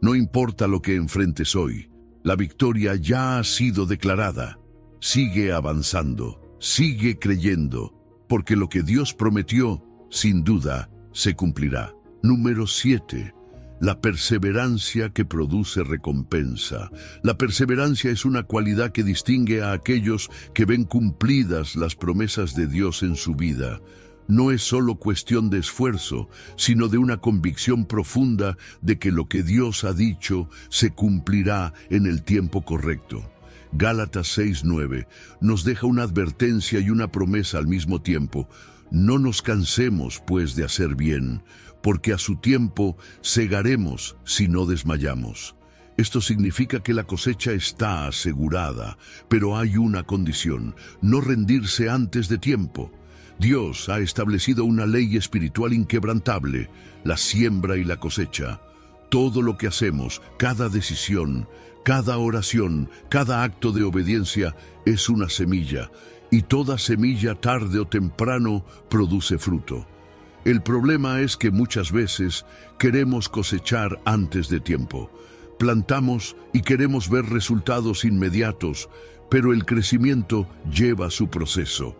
No importa lo que enfrentes hoy, la victoria ya ha sido declarada. Sigue avanzando, sigue creyendo, porque lo que Dios prometió, sin duda, se cumplirá. Número 7. La perseverancia que produce recompensa. La perseverancia es una cualidad que distingue a aquellos que ven cumplidas las promesas de Dios en su vida. No es solo cuestión de esfuerzo, sino de una convicción profunda de que lo que Dios ha dicho se cumplirá en el tiempo correcto. Gálatas 6:9 nos deja una advertencia y una promesa al mismo tiempo. No nos cansemos, pues, de hacer bien, porque a su tiempo segaremos si no desmayamos. Esto significa que la cosecha está asegurada, pero hay una condición: no rendirse antes de tiempo. Dios ha establecido una ley espiritual inquebrantable, la siembra y la cosecha. Todo lo que hacemos, cada decisión, cada oración, cada acto de obediencia es una semilla, y toda semilla tarde o temprano produce fruto. El problema es que muchas veces queremos cosechar antes de tiempo. Plantamos y queremos ver resultados inmediatos, pero el crecimiento lleva su proceso.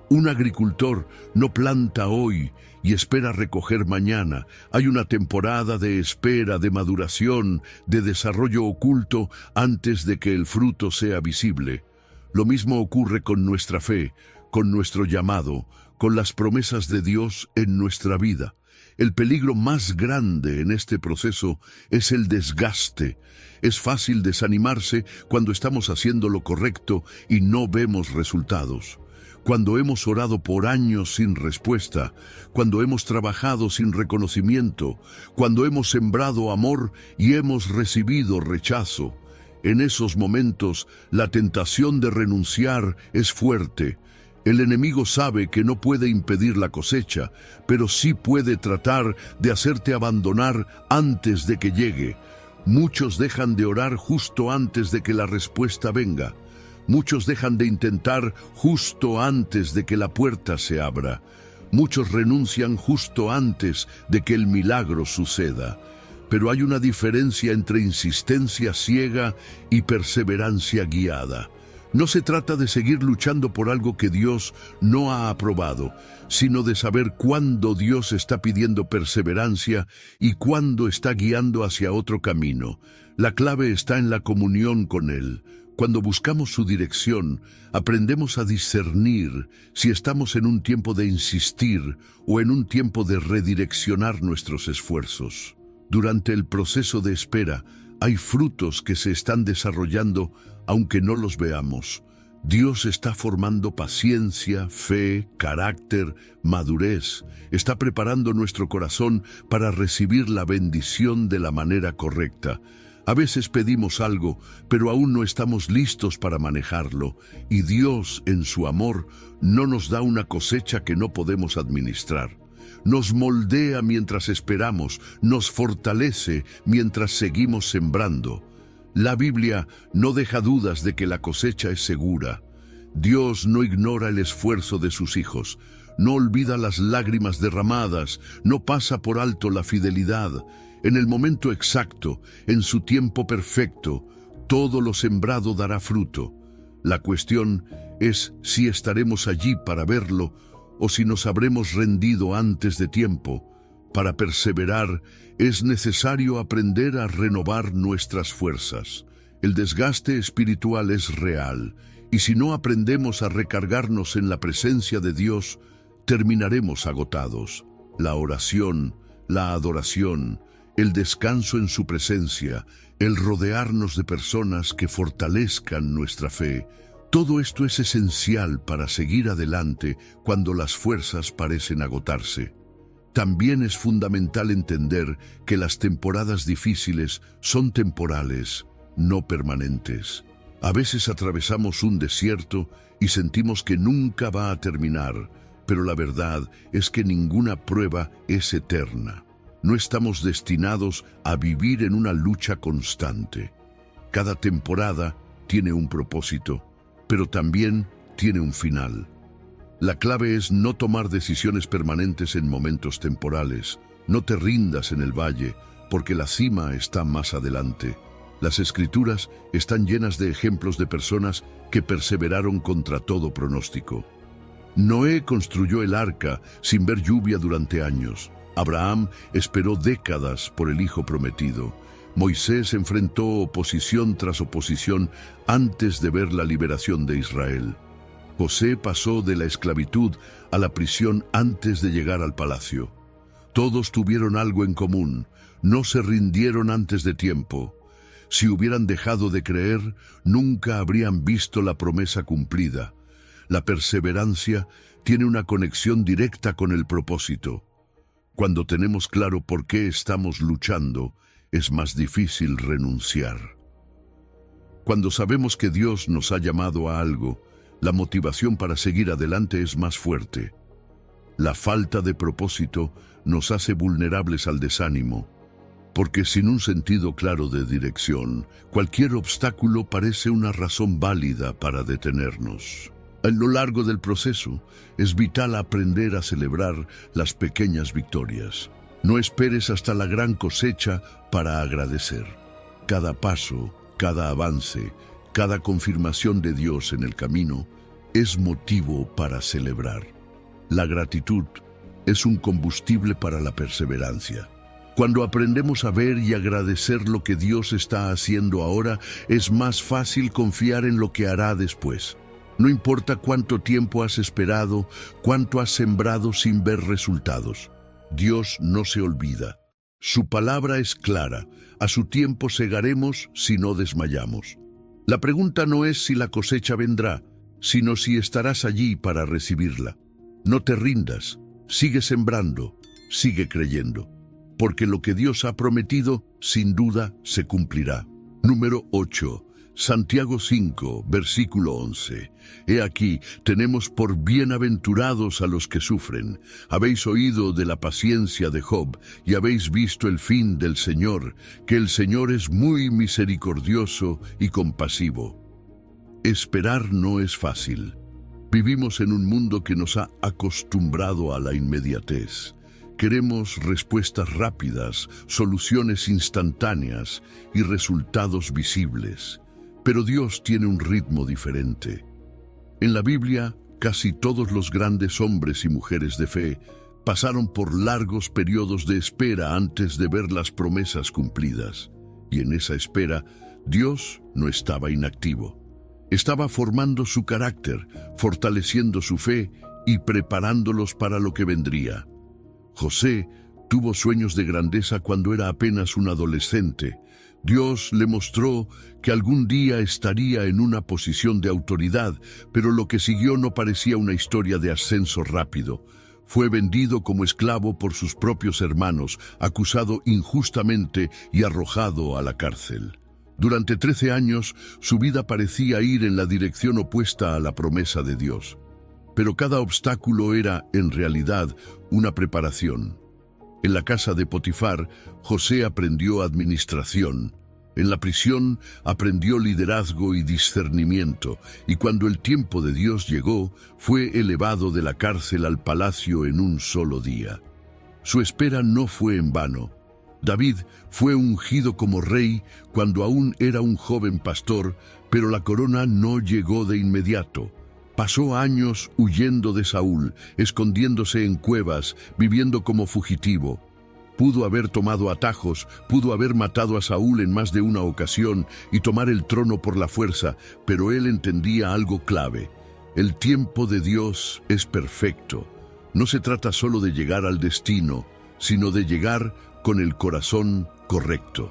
Un agricultor no planta hoy y espera recoger mañana. Hay una temporada de espera, de maduración, de desarrollo oculto antes de que el fruto sea visible. Lo mismo ocurre con nuestra fe, con nuestro llamado, con las promesas de Dios en nuestra vida. El peligro más grande en este proceso es el desgaste. Es fácil desanimarse cuando estamos haciendo lo correcto y no vemos resultados. Cuando hemos orado por años sin respuesta, cuando hemos trabajado sin reconocimiento, cuando hemos sembrado amor y hemos recibido rechazo. En esos momentos, la tentación de renunciar es fuerte. El enemigo sabe que no puede impedir la cosecha, pero sí puede tratar de hacerte abandonar antes de que llegue. Muchos dejan de orar justo antes de que la respuesta venga. Muchos dejan de intentar justo antes de que la puerta se abra. Muchos renuncian justo antes de que el milagro suceda. Pero hay una diferencia entre insistencia ciega y perseverancia guiada. No se trata de seguir luchando por algo que Dios no ha aprobado, sino de saber cuándo Dios está pidiendo perseverancia y cuándo está guiando hacia otro camino. La clave está en la comunión con Él. Cuando buscamos su dirección, aprendemos a discernir si estamos en un tiempo de insistir o en un tiempo de redireccionar nuestros esfuerzos. Durante el proceso de espera, hay frutos que se están desarrollando aunque no los veamos. Dios está formando paciencia, fe, carácter, madurez. Está preparando nuestro corazón para recibir la bendición de la manera correcta. A veces pedimos algo, pero aún no estamos listos para manejarlo, y Dios, en su amor, no nos da una cosecha que no podemos administrar. Nos moldea mientras esperamos, nos fortalece mientras seguimos sembrando. La Biblia no deja dudas de que la cosecha es segura. Dios no ignora el esfuerzo de sus hijos, no olvida las lágrimas derramadas, no pasa por alto la fidelidad. En el momento exacto, en su tiempo perfecto, todo lo sembrado dará fruto. La cuestión es si estaremos allí para verlo o si nos habremos rendido antes de tiempo. Para perseverar, es necesario aprender a renovar nuestras fuerzas. El desgaste espiritual es real, y si no aprendemos a recargarnos en la presencia de Dios, terminaremos agotados. La oración, la adoración, el descanso en su presencia, el rodearnos de personas que fortalezcan nuestra fe, todo esto es esencial para seguir adelante cuando las fuerzas parecen agotarse. También es fundamental entender que las temporadas difíciles son temporales, no permanentes. A veces atravesamos un desierto y sentimos que nunca va a terminar, pero la verdad es que ninguna prueba es eterna. No estamos destinados a vivir en una lucha constante. Cada temporada tiene un propósito, pero también tiene un final. La clave es no tomar decisiones permanentes en momentos temporales. No te rindas en el valle, porque la cima está más adelante. Las Escrituras están llenas de ejemplos de personas que perseveraron contra todo pronóstico. Noé construyó el arca sin ver lluvia durante años. Abraham esperó décadas por el hijo prometido. Moisés enfrentó oposición tras oposición antes de ver la liberación de Israel. José pasó de la esclavitud a la prisión antes de llegar al palacio. Todos tuvieron algo en común, no se rindieron antes de tiempo. Si hubieran dejado de creer, nunca habrían visto la promesa cumplida. La perseverancia tiene una conexión directa con el propósito. Cuando tenemos claro por qué estamos luchando, es más difícil renunciar. Cuando sabemos que Dios nos ha llamado a algo, la motivación para seguir adelante es más fuerte. La falta de propósito nos hace vulnerables al desánimo, porque sin un sentido claro de dirección, cualquier obstáculo parece una razón válida para detenernos. A lo largo del proceso, es vital aprender a celebrar las pequeñas victorias. No esperes hasta la gran cosecha para agradecer. Cada paso, cada avance, cada confirmación de Dios en el camino es motivo para celebrar. La gratitud es un combustible para la perseverancia. Cuando aprendemos a ver y agradecer lo que Dios está haciendo ahora, es más fácil confiar en lo que hará después. No importa cuánto tiempo has esperado, cuánto has sembrado sin ver resultados. Dios no se olvida. Su palabra es clara. A su tiempo segaremos si no desmayamos. La pregunta no es si la cosecha vendrá, sino si estarás allí para recibirla. No te rindas. Sigue sembrando. Sigue creyendo. Porque lo que Dios ha prometido, sin duda, se cumplirá. Número 8. Santiago 5, versículo 11. He aquí, tenemos por bienaventurados a los que sufren. Habéis oído de la paciencia de Job y habéis visto el fin del Señor, que el Señor es muy misericordioso y compasivo. Esperar no es fácil. Vivimos en un mundo que nos ha acostumbrado a la inmediatez. Queremos respuestas rápidas, soluciones instantáneas y resultados visibles. Pero Dios tiene un ritmo diferente. En la Biblia, casi todos los grandes hombres y mujeres de fe pasaron por largos periodos de espera antes de ver las promesas cumplidas. Y en esa espera, Dios no estaba inactivo. Estaba formando su carácter, fortaleciendo su fe y preparándolos para lo que vendría. José tuvo sueños de grandeza cuando era apenas un adolescente. Dios le mostró que algún día estaría en una posición de autoridad, pero lo que siguió no parecía una historia de ascenso rápido. Fue vendido como esclavo por sus propios hermanos, acusado injustamente y arrojado a la cárcel. Durante 13 años, su vida parecía ir en la dirección opuesta a la promesa de Dios. Pero cada obstáculo era, en realidad, una preparación. En la casa de Potifar, José aprendió administración. En la prisión aprendió liderazgo y discernimiento, y cuando el tiempo de Dios llegó, fue elevado de la cárcel al palacio en un solo día. Su espera no fue en vano. David fue ungido como rey cuando aún era un joven pastor, pero la corona no llegó de inmediato. Pasó años huyendo de Saúl, escondiéndose en cuevas, viviendo como fugitivo. Pudo haber tomado atajos, pudo haber matado a Saúl en más de una ocasión y tomar el trono por la fuerza, pero él entendía algo clave. El tiempo de Dios es perfecto. No se trata solo de llegar al destino, sino de llegar con el corazón correcto.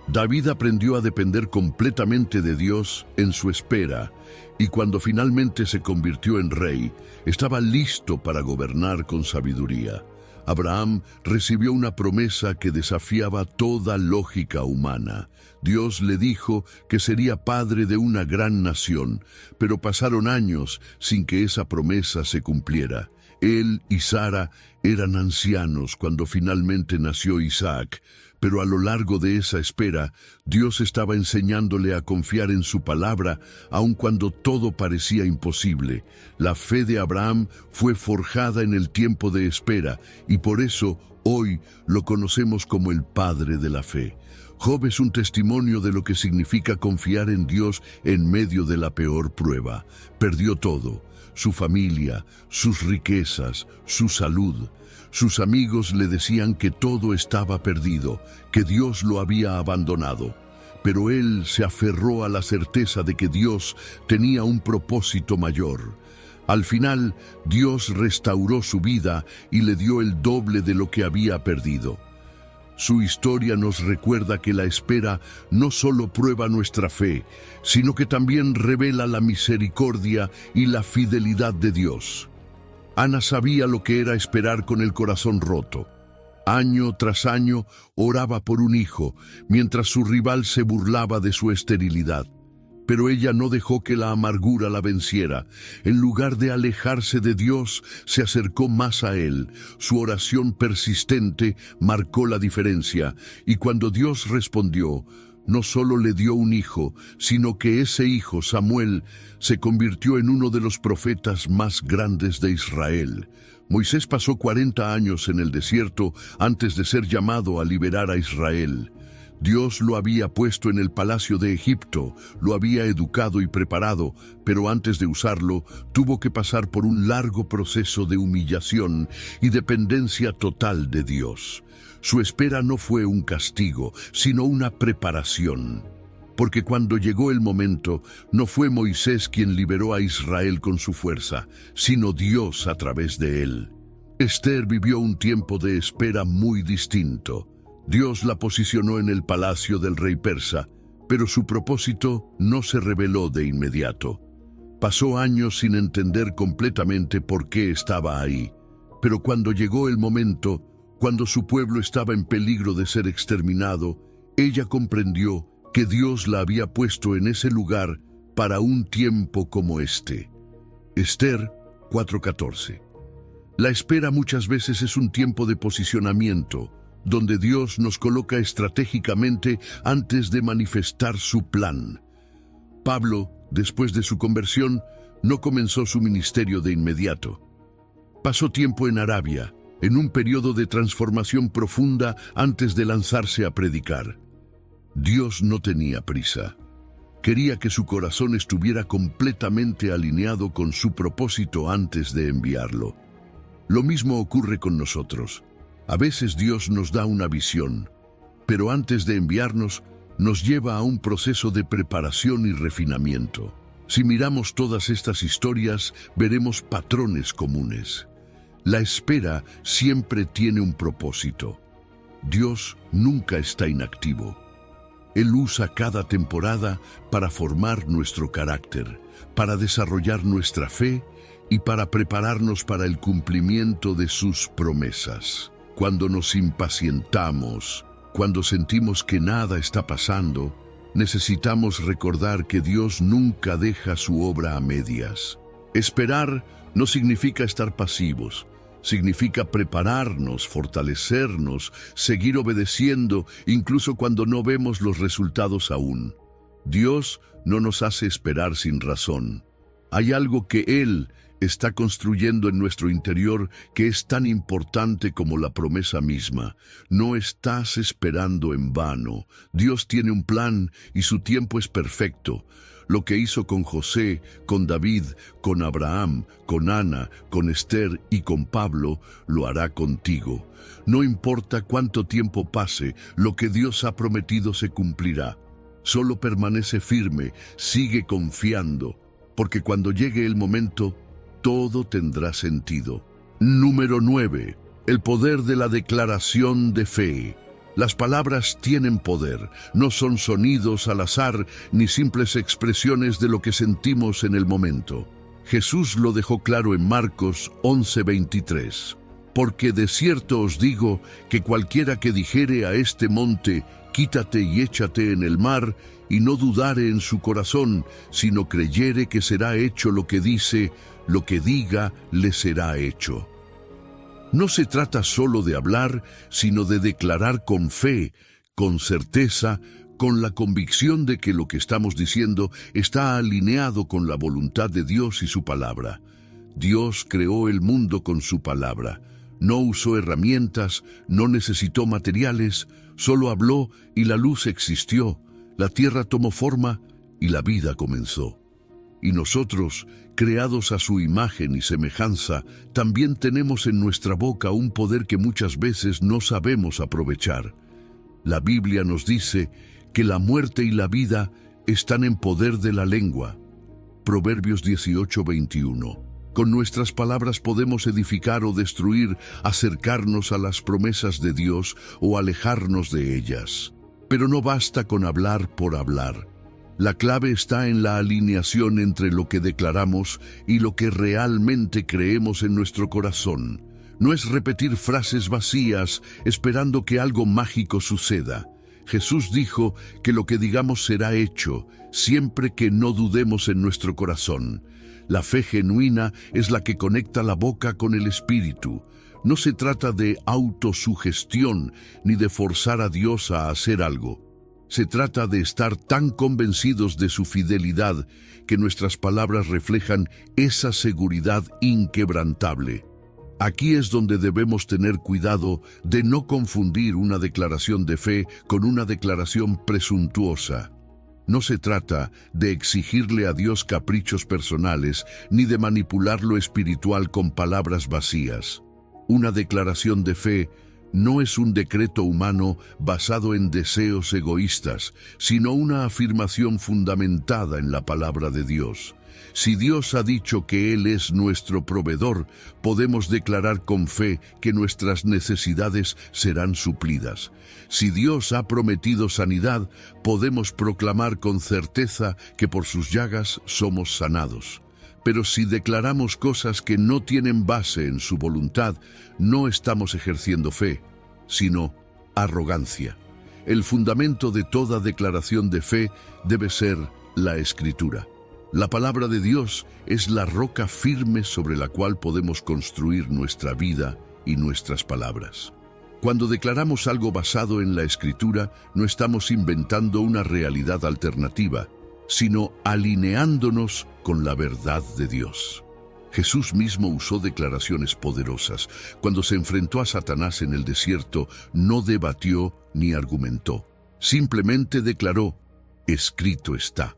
David aprendió a depender completamente de Dios en su espera, y cuando finalmente se convirtió en rey, estaba listo para gobernar con sabiduría. Abraham recibió una promesa que desafiaba toda lógica humana. Dios le dijo que sería padre de una gran nación, pero pasaron años sin que esa promesa se cumpliera. Él y Sara eran ancianos cuando finalmente nació Isaac, pero a lo largo de esa espera, Dios estaba enseñándole a confiar en su palabra, aun cuando todo parecía imposible. La fe de Abraham fue forjada en el tiempo de espera, y por eso hoy lo conocemos como el padre de la fe. Job es un testimonio de lo que significa confiar en Dios en medio de la peor prueba. Perdió todo: su familia, sus riquezas, su salud. Sus amigos le decían que todo estaba perdido, que Dios lo había abandonado. Pero él se aferró a la certeza de que Dios tenía un propósito mayor. Al final, Dios restauró su vida y le dio el doble de lo que había perdido. Su historia nos recuerda que la espera no solo prueba nuestra fe, sino que también revela la misericordia y la fidelidad de Dios. Ana sabía lo que era esperar con el corazón roto. Año tras año oraba por un hijo, mientras su rival se burlaba de su esterilidad. Pero ella no dejó que la amargura la venciera. En lugar de alejarse de Dios, se acercó más a Él. Su oración persistente marcó la diferencia, y cuando Dios respondió, no solo le dio un hijo, sino que ese hijo, Samuel, se convirtió en uno de los profetas más grandes de Israel. Moisés pasó 40 años en el desierto antes de ser llamado a liberar a Israel. Dios lo había puesto en el palacio de Egipto, lo había educado y preparado, pero antes de usarlo, tuvo que pasar por un largo proceso de humillación y dependencia total de Dios. Su espera no fue un castigo, sino una preparación. Porque cuando llegó el momento, no fue Moisés quien liberó a Israel con su fuerza, sino Dios a través de él. Esther vivió un tiempo de espera muy distinto. Dios la posicionó en el palacio del rey persa, pero su propósito no se reveló de inmediato. Pasó años sin entender completamente por qué estaba ahí, pero cuando llegó el momento, cuando su pueblo estaba en peligro de ser exterminado, ella comprendió que Dios la había puesto en ese lugar para un tiempo como este. Esther 4:14. La espera muchas veces es un tiempo de posicionamiento, donde Dios nos coloca estratégicamente antes de manifestar su plan. Pablo, después de su conversión, no comenzó su ministerio de inmediato. Pasó tiempo en Arabia, en un periodo de transformación profunda antes de lanzarse a predicar. Dios no tenía prisa. Quería que su corazón estuviera completamente alineado con su propósito antes de enviarlo. Lo mismo ocurre con nosotros. A veces Dios nos da una visión, pero antes de enviarnos, nos lleva a un proceso de preparación y refinamiento. Si miramos todas estas historias, veremos patrones comunes. La espera siempre tiene un propósito. Dios nunca está inactivo. Él usa cada temporada para formar nuestro carácter, para desarrollar nuestra fe y para prepararnos para el cumplimiento de sus promesas. Cuando nos impacientamos, cuando sentimos que nada está pasando, necesitamos recordar que Dios nunca deja su obra a medias. Esperar no significa estar pasivos, significa prepararnos, fortalecernos, seguir obedeciendo, incluso cuando no vemos los resultados aún. Dios no nos hace esperar sin razón. Hay algo que Él está construyendo en nuestro interior que es tan importante como la promesa misma. No estás esperando en vano. Dios tiene un plan y su tiempo es perfecto. Lo que hizo con José, con David, con Abraham, con Ana, con Esther y con Pablo, lo hará contigo. No importa cuánto tiempo pase, lo que Dios ha prometido se cumplirá. Solo permanece firme, sigue confiando, porque cuando llegue el momento, todo tendrá sentido. Número 9. El poder de la declaración de fe. Las palabras tienen poder, no son sonidos al azar ni simples expresiones de lo que sentimos en el momento. Jesús lo dejó claro en Marcos 11:23. Porque de cierto os digo que cualquiera que dijere a este monte, quítate y échate en el mar, y no dudare en su corazón, sino creyere que será hecho lo que dice, lo que diga le será hecho. No se trata solo de hablar, sino de declarar con fe, con certeza, con la convicción de que lo que estamos diciendo está alineado con la voluntad de Dios y su palabra. Dios creó el mundo con su palabra. No usó herramientas, no necesitó materiales, solo habló y la luz existió, la tierra tomó forma y la vida comenzó. Y nosotros, creados a su imagen y semejanza, también tenemos en nuestra boca un poder que muchas veces no sabemos aprovechar. La Biblia nos dice que la muerte y la vida están en poder de la lengua. Proverbios 18:21. Con nuestras palabras podemos edificar o destruir, acercarnos a las promesas de Dios o alejarnos de ellas. Pero no basta con hablar por hablar. La clave está en la alineación entre lo que declaramos y lo que realmente creemos en nuestro corazón. No es repetir frases vacías esperando que algo mágico suceda. Jesús dijo que lo que digamos será hecho, siempre que no dudemos en nuestro corazón. La fe genuina es la que conecta la boca con el espíritu. No se trata de autosugestión ni de forzar a Dios a hacer algo. Se trata de estar tan convencidos de su fidelidad que nuestras palabras reflejan esa seguridad inquebrantable. Aquí es donde debemos tener cuidado de no confundir una declaración de fe con una declaración presuntuosa. No se trata de exigirle a Dios caprichos personales ni de manipular lo espiritual con palabras vacías. Una declaración de fe no es un decreto humano basado en deseos egoístas, sino una afirmación fundamentada en la palabra de Dios. Si Dios ha dicho que Él es nuestro proveedor, podemos declarar con fe que nuestras necesidades serán suplidas. Si Dios ha prometido sanidad, podemos proclamar con certeza que por sus llagas somos sanados. Pero si declaramos cosas que no tienen base en su voluntad, no estamos ejerciendo fe, sino arrogancia. El fundamento de toda declaración de fe debe ser la Escritura. La palabra de Dios es la roca firme sobre la cual podemos construir nuestra vida y nuestras palabras. Cuando declaramos algo basado en la Escritura, no estamos inventando una realidad alternativa, sino alineándonos con la verdad de Dios. Jesús mismo usó declaraciones poderosas. Cuando se enfrentó a Satanás en el desierto, no debatió ni argumentó. Simplemente declaró: escrito está.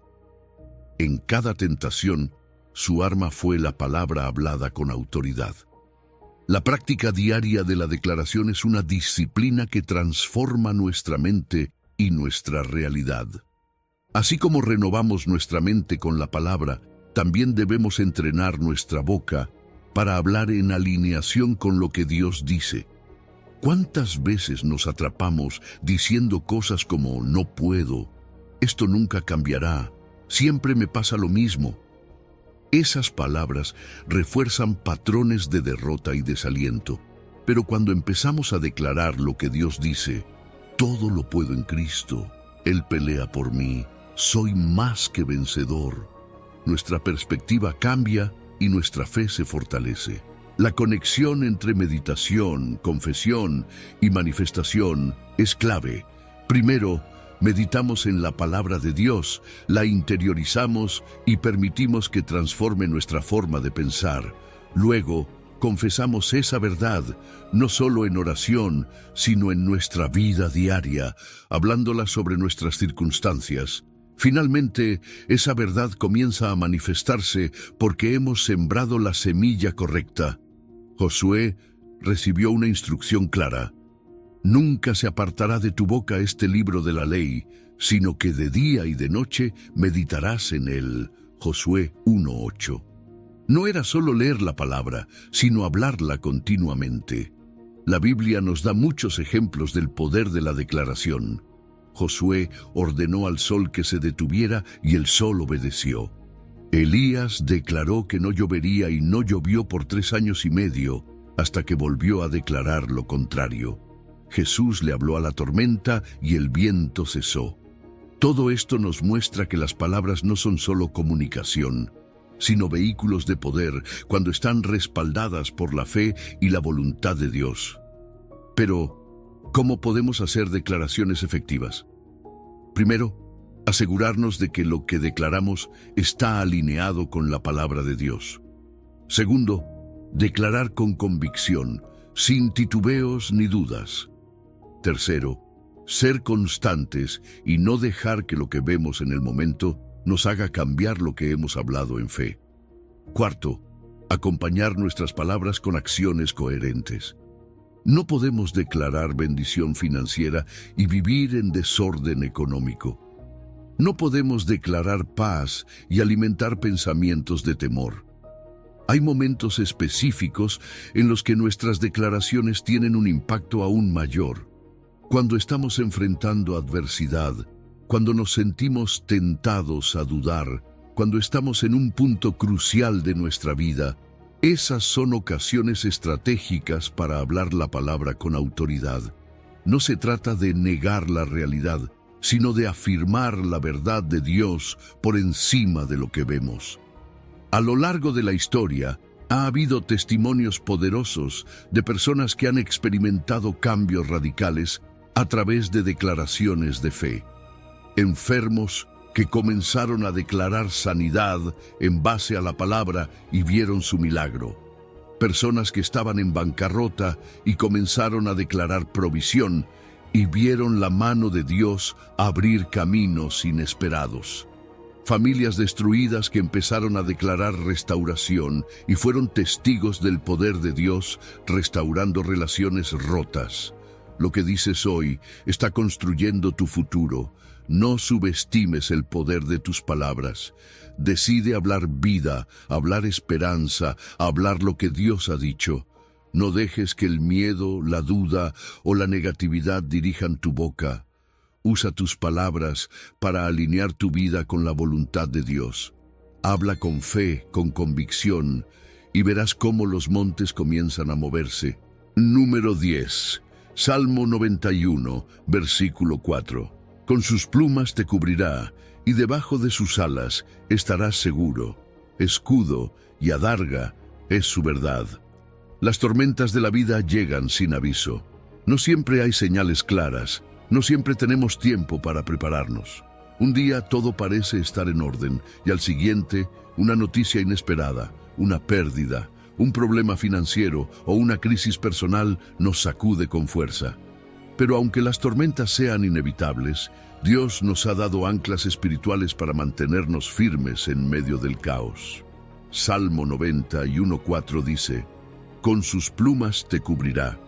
En cada tentación, su arma fue la palabra hablada con autoridad. La práctica diaria de la declaración es una disciplina que transforma nuestra mente y nuestra realidad. Así como renovamos nuestra mente con la palabra, también debemos entrenar nuestra boca para hablar en alineación con lo que Dios dice. ¿Cuántas veces nos atrapamos diciendo cosas como "no puedo", "esto nunca cambiará", "siempre me pasa lo mismo"? Esas palabras refuerzan patrones de derrota y desaliento. Pero cuando empezamos a declarar lo que Dios dice: todo lo puedo en Cristo, Él pelea por mí, soy más que vencedor, nuestra perspectiva cambia y nuestra fe se fortalece. La conexión entre meditación, confesión y manifestación es clave. Primero, meditamos en la palabra de Dios, la interiorizamos y permitimos que transforme nuestra forma de pensar. Luego, confesamos esa verdad, no solo en oración, sino en nuestra vida diaria, hablándola sobre nuestras circunstancias. Finalmente, esa verdad comienza a manifestarse porque hemos sembrado la semilla correcta. Josué recibió una instrucción clara: nunca se apartará de tu boca este libro de la ley, sino que de día y de noche meditarás en él. Josué 1:8. No era solo leer la palabra, sino hablarla continuamente. La Biblia nos da muchos ejemplos del poder de la declaración. Josué ordenó al sol que se detuviera y el sol obedeció. Elías declaró que no llovería y no llovió por 3 años y medio, hasta que volvió a declarar lo contrario. Jesús le habló a la tormenta y el viento cesó. Todo esto nos muestra que las palabras no son solo comunicación, sino vehículos de poder cuando están respaldadas por la fe y la voluntad de Dios. Pero, ¿cómo podemos hacer declaraciones efectivas? Primero, asegurarnos de que lo que declaramos está alineado con la palabra de Dios. Segundo, declarar con convicción, sin titubeos ni dudas. Tercero, ser constantes y no dejar que lo que vemos en el momento nos haga cambiar lo que hemos hablado en fe. Cuarto, acompañar nuestras palabras con acciones coherentes. No podemos declarar bendición financiera y vivir en desorden económico. No podemos declarar paz y alimentar pensamientos de temor. Hay momentos específicos en los que nuestras declaraciones tienen un impacto aún mayor. Cuando estamos enfrentando adversidad, cuando nos sentimos tentados a dudar, cuando estamos en un punto crucial de nuestra vida, esas son ocasiones estratégicas para hablar la palabra con autoridad. No se trata de negar la realidad, sino de afirmar la verdad de Dios por encima de lo que vemos. A lo largo de la historia, ha habido testimonios poderosos de personas que han experimentado cambios radicales a través de declaraciones de fe. enfermos que comenzaron a declarar sanidad en base a la palabra y vieron su milagro. Personas que estaban en bancarrota y comenzaron a declarar provisión y vieron la mano de Dios abrir caminos inesperados. Familias destruidas que empezaron a declarar restauración y fueron testigos del poder de Dios restaurando relaciones rotas. Lo que dices hoy está construyendo tu futuro. No subestimes el poder de tus palabras. Decide hablar vida, hablar esperanza, hablar lo que Dios ha dicho. No dejes que el miedo, la duda o la negatividad dirijan tu boca. Usa tus palabras para alinear tu vida con la voluntad de Dios. Habla con fe, con convicción, y verás cómo los montes comienzan a moverse. Número 10. Salmo 91, versículo 4. Con sus plumas te cubrirá, y debajo de sus alas estarás seguro. Escudo y adarga es su verdad. Las tormentas de la vida llegan sin aviso. No siempre hay señales claras, no siempre tenemos tiempo para prepararnos. Un día todo parece estar en orden, y al siguiente, una noticia inesperada, una pérdida, un problema financiero o una crisis personal nos sacude con fuerza. Pero aunque las tormentas sean inevitables, Dios nos ha dado anclas espirituales para mantenernos firmes en medio del caos. Salmo 91:4 dice: con sus plumas te cubrirá,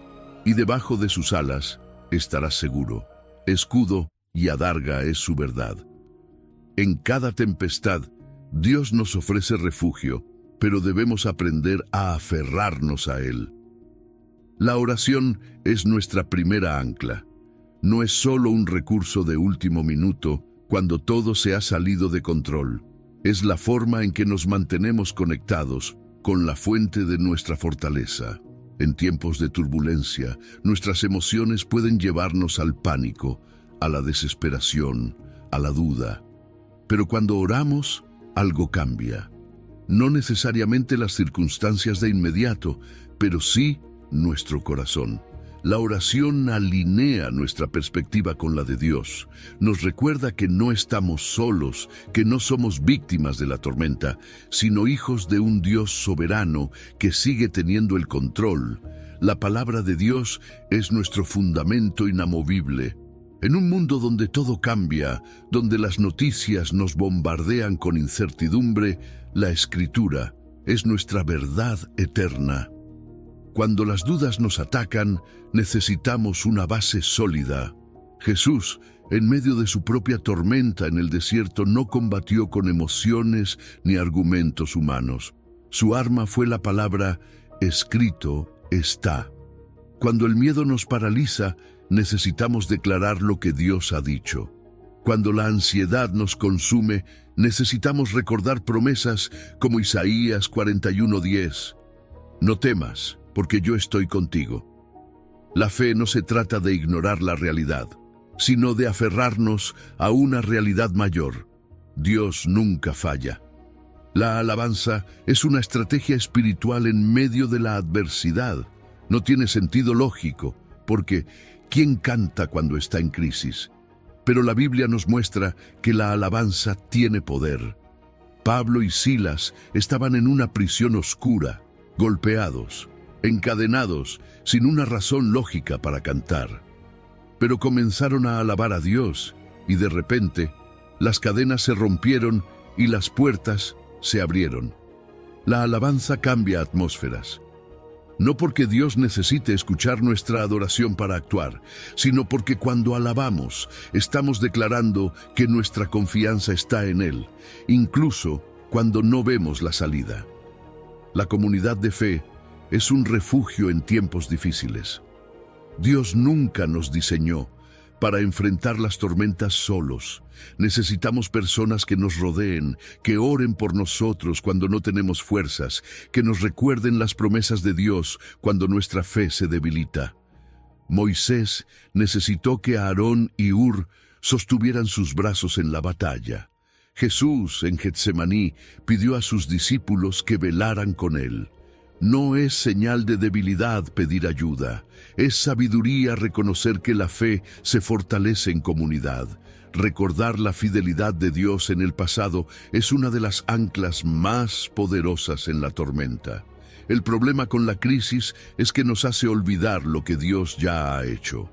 y debajo de sus alas estarás seguro. Escudo y adarga es su verdad. En cada tempestad, Dios nos ofrece refugio, pero debemos aprender a aferrarnos a Él. La oración es nuestra primera ancla. No es solo un recurso de último minuto cuando todo se ha salido de control. Es la forma en que nos mantenemos conectados con la fuente de nuestra fortaleza. En tiempos de turbulencia, nuestras emociones pueden llevarnos al pánico, a la desesperación, a la duda. Pero cuando oramos, algo cambia. No necesariamente las circunstancias de inmediato, pero sí nuestro corazón. La oración alinea nuestra perspectiva con la de Dios. Nos recuerda que no estamos solos, que no somos víctimas de la tormenta, sino hijos de un Dios soberano que sigue teniendo el control. La palabra de Dios es nuestro fundamento inamovible. En un mundo donde todo cambia, donde las noticias nos bombardean con incertidumbre, la Escritura es nuestra verdad eterna. Cuando las dudas nos atacan, necesitamos una base sólida. Jesús, en medio de su propia tormenta en el desierto, no combatió con emociones ni argumentos humanos. Su arma fue la palabra: escrito está. Cuando el miedo nos paraliza, necesitamos declarar lo que Dios ha dicho. Cuando la ansiedad nos consume, necesitamos recordar promesas como Isaías 41:10. No temas, porque yo estoy contigo. La fe no se trata de ignorar la realidad, sino de aferrarnos a una realidad mayor. Dios nunca falla. La alabanza es una estrategia espiritual en medio de la adversidad. No tiene sentido lógico, porque ¿quién canta cuando está en crisis? Pero la Biblia nos muestra que la alabanza tiene poder. Pablo y Silas estaban en una prisión oscura, golpeados, encadenados, sin una razón lógica para cantar. Pero comenzaron a alabar a Dios, y de repente, las cadenas se rompieron y las puertas se abrieron. La alabanza cambia atmósferas. No porque Dios necesite escuchar nuestra adoración para actuar, sino porque cuando alabamos, estamos declarando que nuestra confianza está en Él, incluso cuando no vemos la salida. La comunidad de fe es un refugio en tiempos difíciles. Dios nunca nos diseñó para enfrentar las tormentas solos. Necesitamos personas que nos rodeen, que oren por nosotros cuando no tenemos fuerzas, que nos recuerden las promesas de Dios cuando nuestra fe se debilita. Moisés necesitó que Aarón y Hur sostuvieran sus brazos en la batalla. Jesús, en Getsemaní, pidió a sus discípulos que velaran con él. No es señal de debilidad pedir ayuda, es sabiduría reconocer que la fe se fortalece en comunidad. recordar la fidelidad de Dios en el pasado es una de las anclas más poderosas en la tormenta. El problema con la crisis es que nos hace olvidar lo que Dios ya ha hecho.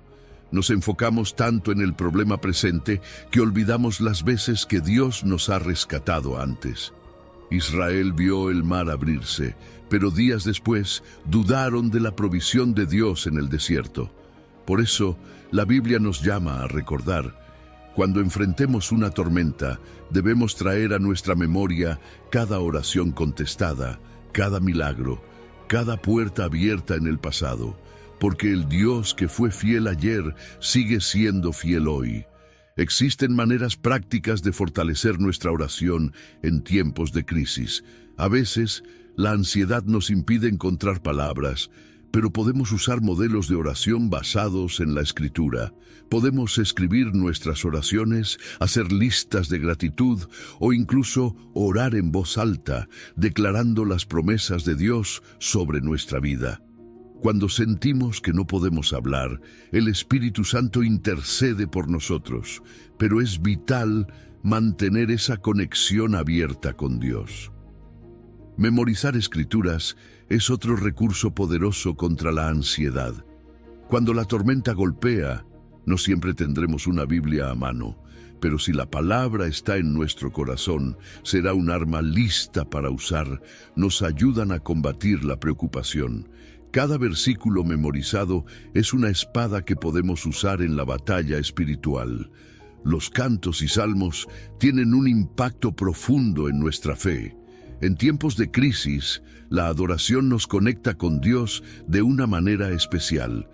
Nos enfocamos tanto en el problema presente que olvidamos las veces que Dios nos ha rescatado antes. Israel vio el mar abrirse, pero días después dudaron de la provisión de Dios en el desierto. Por eso, la Biblia nos llama a recordar: cuando enfrentemos una tormenta, debemos traer a nuestra memoria cada oración contestada, cada milagro, cada puerta abierta en el pasado, porque el Dios que fue fiel ayer sigue siendo fiel hoy. Existen maneras prácticas de fortalecer nuestra oración en tiempos de crisis. A veces, la ansiedad nos impide encontrar palabras, pero podemos usar modelos de oración basados en la Escritura. Podemos escribir nuestras oraciones, hacer listas de gratitud o incluso orar en voz alta, declarando las promesas de Dios sobre nuestra vida. Cuando sentimos que no podemos hablar, el Espíritu Santo intercede por nosotros, pero es vital mantener esa conexión abierta con Dios. Memorizar escrituras es otro recurso poderoso contra la ansiedad. Cuando la tormenta golpea, no siempre tendremos una Biblia a mano, pero si la palabra está en nuestro corazón, será un arma lista para usar. Nos ayudan a combatir la preocupación. Cada versículo memorizado es una espada que podemos usar en la batalla espiritual. Los cantos y salmos tienen un impacto profundo en nuestra fe. En tiempos de crisis, la adoración nos conecta con Dios de una manera especial.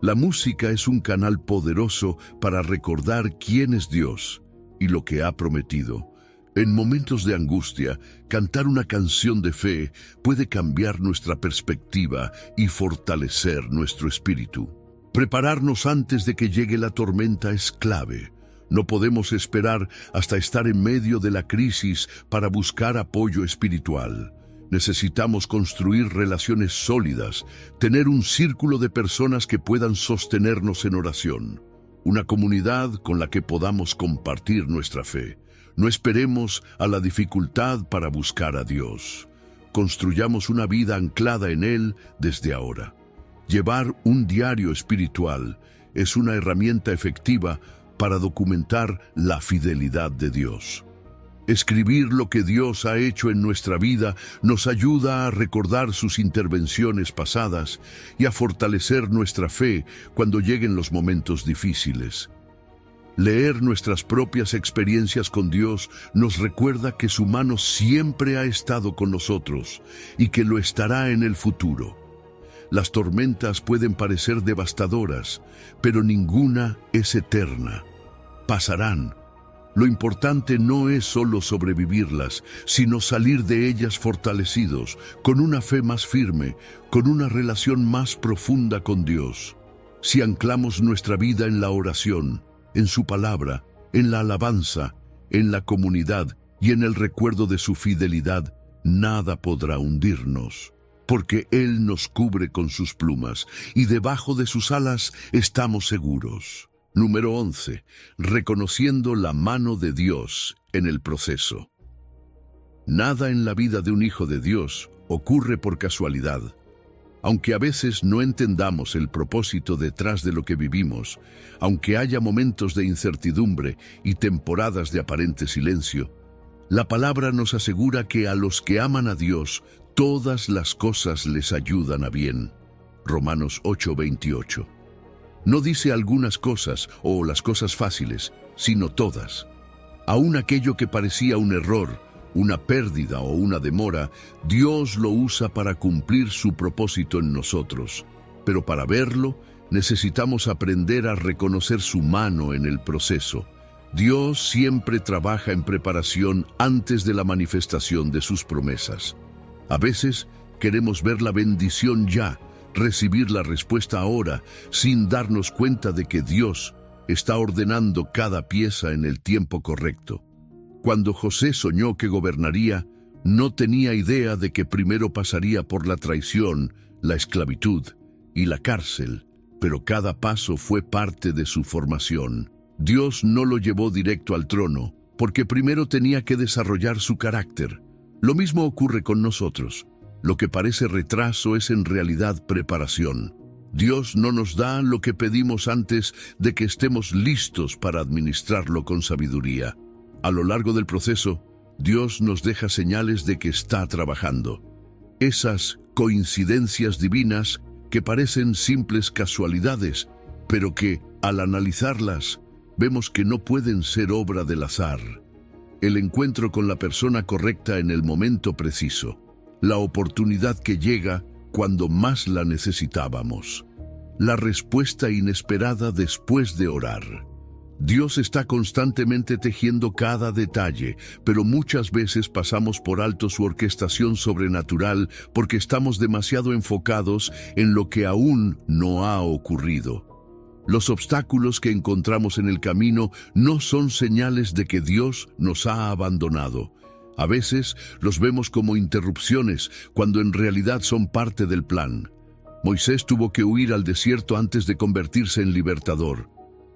La música es un canal poderoso para recordar quién es Dios y lo que ha prometido. En momentos de angustia, cantar una canción de fe puede cambiar nuestra perspectiva y fortalecer nuestro espíritu. Prepararnos antes de que llegue la tormenta es clave. No podemos esperar hasta estar en medio de la crisis para buscar apoyo espiritual. Necesitamos construir relaciones sólidas, tener un círculo de personas que puedan sostenernos en oración, una comunidad con la que podamos compartir nuestra fe. No esperemos a la dificultad para buscar a Dios. Construyamos una vida anclada en Él desde ahora. Llevar un diario espiritual es una herramienta efectiva para documentar la fidelidad de Dios. Escribir lo que Dios ha hecho en nuestra vida nos ayuda a recordar sus intervenciones pasadas y a fortalecer nuestra fe cuando lleguen los momentos difíciles. Leer nuestras propias experiencias con Dios nos recuerda que su mano siempre ha estado con nosotros y que lo estará en el futuro. Las tormentas pueden parecer devastadoras, pero ninguna es eterna. Pasarán. Lo importante no es solo sobrevivirlas, sino salir de ellas fortalecidos, con una fe más firme, con una relación más profunda con Dios. Si anclamos nuestra vida en la oración, en su palabra, en la alabanza, en la comunidad y en el recuerdo de su fidelidad, nada podrá hundirnos, porque Él nos cubre con sus plumas y debajo de sus alas estamos seguros. Número 11. Reconociendo la mano de Dios en el proceso. Nada en la vida de un hijo de Dios ocurre por casualidad. Aunque a veces no entendamos el propósito detrás de lo que vivimos, aunque haya momentos de incertidumbre y temporadas de aparente silencio, la palabra nos asegura que a los que aman a Dios, todas las cosas les ayudan a bien. Romanos 8:28. No dice algunas cosas o las cosas fáciles, sino todas. Aún aquello que parecía un error, una pérdida o una demora, Dios lo usa para cumplir su propósito en nosotros. Pero para verlo, necesitamos aprender a reconocer su mano en el proceso. Dios siempre trabaja en preparación antes de la manifestación de sus promesas. A veces queremos ver la bendición ya, recibir la respuesta ahora, sin darnos cuenta de que Dios está ordenando cada pieza en el tiempo correcto. Cuando José soñó que gobernaría, no tenía idea de que primero pasaría por la traición, la esclavitud y la cárcel, pero cada paso fue parte de su formación. Dios no lo llevó directo al trono, porque primero tenía que desarrollar su carácter. Lo mismo ocurre con nosotros. Lo que parece retraso es en realidad preparación. Dios no nos da lo que pedimos antes de que estemos listos para administrarlo con sabiduría. A lo largo del proceso, Dios nos deja señales de que está trabajando. Esas coincidencias divinas que parecen simples casualidades, pero que, al analizarlas, vemos que no pueden ser obra del azar. El encuentro con la persona correcta en el momento preciso. La oportunidad que llega cuando más la necesitábamos. La respuesta inesperada después de orar. Dios está constantemente tejiendo cada detalle, pero muchas veces pasamos por alto su orquestación sobrenatural porque estamos demasiado enfocados en lo que aún no ha ocurrido. Los obstáculos que encontramos en el camino no son señales de que Dios nos ha abandonado. A veces los vemos como interrupciones, cuando en realidad son parte del plan. Moisés tuvo que huir al desierto antes de convertirse en libertador.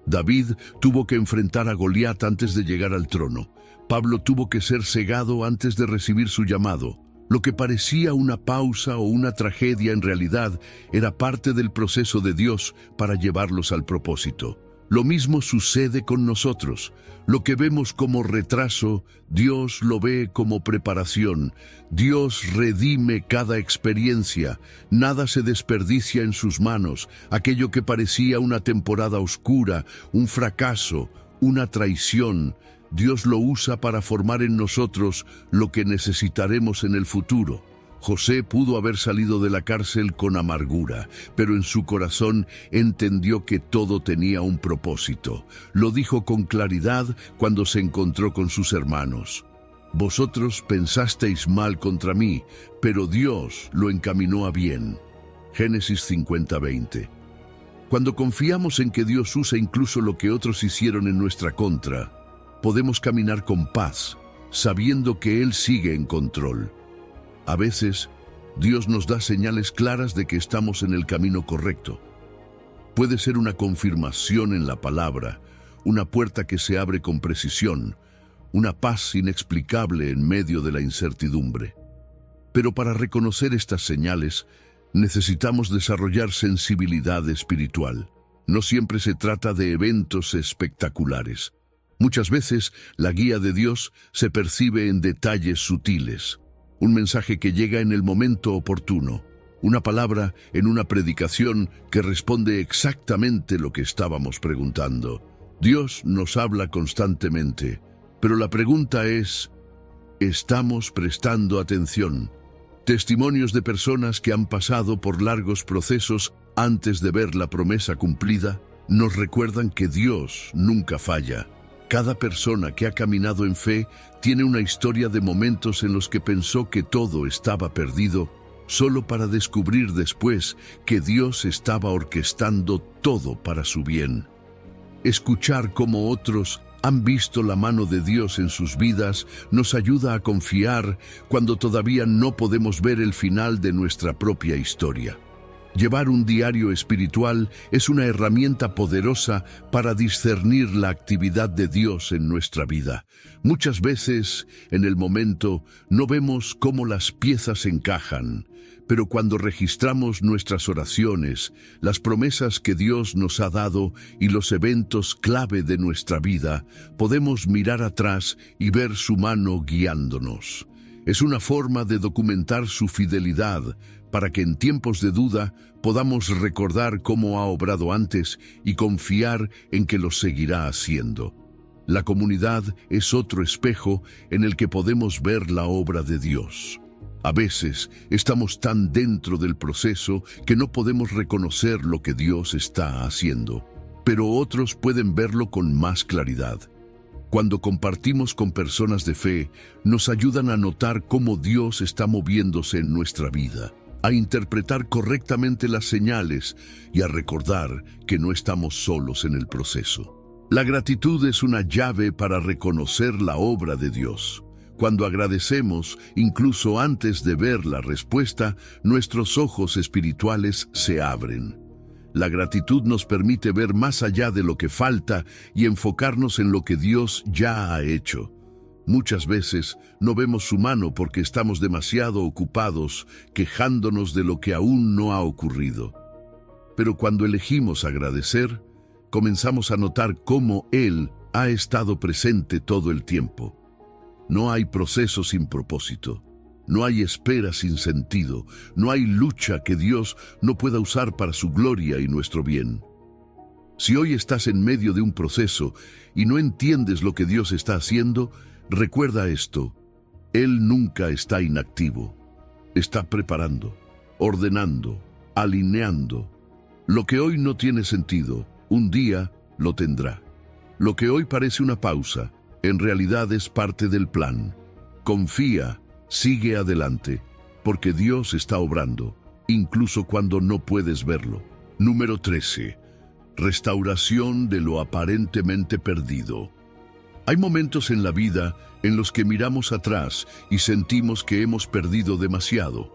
David tuvo que enfrentar a Goliat antes de llegar al trono. Pablo tuvo que ser cegado antes de recibir su llamado. Lo que parecía una pausa o una tragedia en realidad era parte del proceso de Dios para llevarlos al propósito. Lo mismo sucede con nosotros. Lo que vemos como retraso, Dios lo ve como preparación. Dios redime cada experiencia. Nada se desperdicia en sus manos. Aquello que parecía una temporada oscura, un fracaso, una traición, Dios lo usa para formar en nosotros lo que necesitaremos en el futuro. José pudo haber salido de la cárcel con amargura, pero en su corazón entendió que todo tenía un propósito. Lo dijo con claridad cuando se encontró con sus hermanos. Vosotros pensasteis mal contra mí, pero Dios lo encaminó a bien. Génesis 50:20. Cuando confiamos en que Dios usa incluso lo que otros hicieron en nuestra contra, podemos caminar con paz, sabiendo que Él sigue en control. A veces, Dios nos da señales claras de que estamos en el camino correcto. Puede ser una confirmación en la palabra, una puerta que se abre con precisión, una paz inexplicable en medio de la incertidumbre. Pero para reconocer estas señales, necesitamos desarrollar sensibilidad espiritual. No siempre se trata de eventos espectaculares. Muchas veces, la guía de Dios se percibe en detalles sutiles. Un mensaje que llega en el momento oportuno. Una palabra en una predicación que responde exactamente lo que estábamos preguntando. Dios nos habla constantemente, pero la pregunta es, ¿estamos prestando atención? Testimonios de personas que han pasado por largos procesos antes de ver la promesa cumplida nos recuerdan que Dios nunca falla. Cada persona que ha caminado en fe tiene una historia de momentos en los que pensó que todo estaba perdido, solo para descubrir después que Dios estaba orquestando todo para su bien. Escuchar cómo otros han visto la mano de Dios en sus vidas nos ayuda a confiar cuando todavía no podemos ver el final de nuestra propia historia. Llevar un diario espiritual es una herramienta poderosa para discernir la actividad de Dios en nuestra vida. Muchas veces, en el momento, no vemos cómo las piezas encajan, pero cuando registramos nuestras oraciones, las promesas que Dios nos ha dado y los eventos clave de nuestra vida, podemos mirar atrás y ver su mano guiándonos. Es una forma de documentar su fidelidad, para que en tiempos de duda podamos recordar cómo ha obrado antes y confiar en que lo seguirá haciendo. La comunidad es otro espejo en el que podemos ver la obra de Dios. A veces estamos tan dentro del proceso que no podemos reconocer lo que Dios está haciendo, pero otros pueden verlo con más claridad. Cuando compartimos con personas de fe, nos ayudan a notar cómo Dios está moviéndose en nuestra vida, a interpretar correctamente las señales y a recordar que no estamos solos en el proceso. La gratitud es una llave para reconocer la obra de Dios. Cuando agradecemos, incluso antes de ver la respuesta, nuestros ojos espirituales se abren. La gratitud nos permite ver más allá de lo que falta y enfocarnos en lo que Dios ya ha hecho. Muchas veces no vemos su mano porque estamos demasiado ocupados quejándonos de lo que aún no ha ocurrido. Pero cuando elegimos agradecer, comenzamos a notar cómo Él ha estado presente todo el tiempo. No hay proceso sin propósito. No hay espera sin sentido, no hay lucha que Dios no pueda usar para su gloria y nuestro bien. Si hoy estás en medio de un proceso y no entiendes lo que Dios está haciendo, recuerda esto: Él nunca está inactivo. Está preparando, ordenando, alineando. Lo que hoy no tiene sentido, un día lo tendrá. Lo que hoy parece una pausa, en realidad es parte del plan. Confía. Sigue adelante, porque Dios está obrando, incluso cuando no puedes verlo. Número 13. Restauración de lo aparentemente perdido. Hay momentos en la vida en los que miramos atrás y sentimos que hemos perdido demasiado.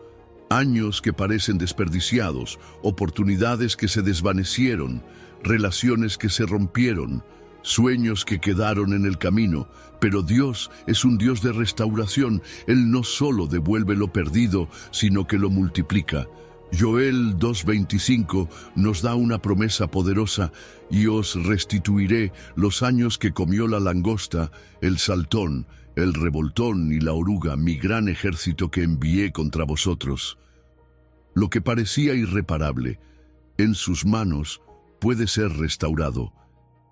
Años que parecen desperdiciados, oportunidades que se desvanecieron, relaciones que se rompieron, sueños que quedaron en el camino. Pero Dios es un Dios de restauración. Él no solo devuelve lo perdido, sino que lo multiplica. Joel 2:25 nos da una promesa poderosa: y os restituiré los años que comió la langosta, el saltón, el revoltón y la oruga, mi gran ejército que envié contra vosotros. Lo que parecía irreparable, en sus manos puede ser restaurado.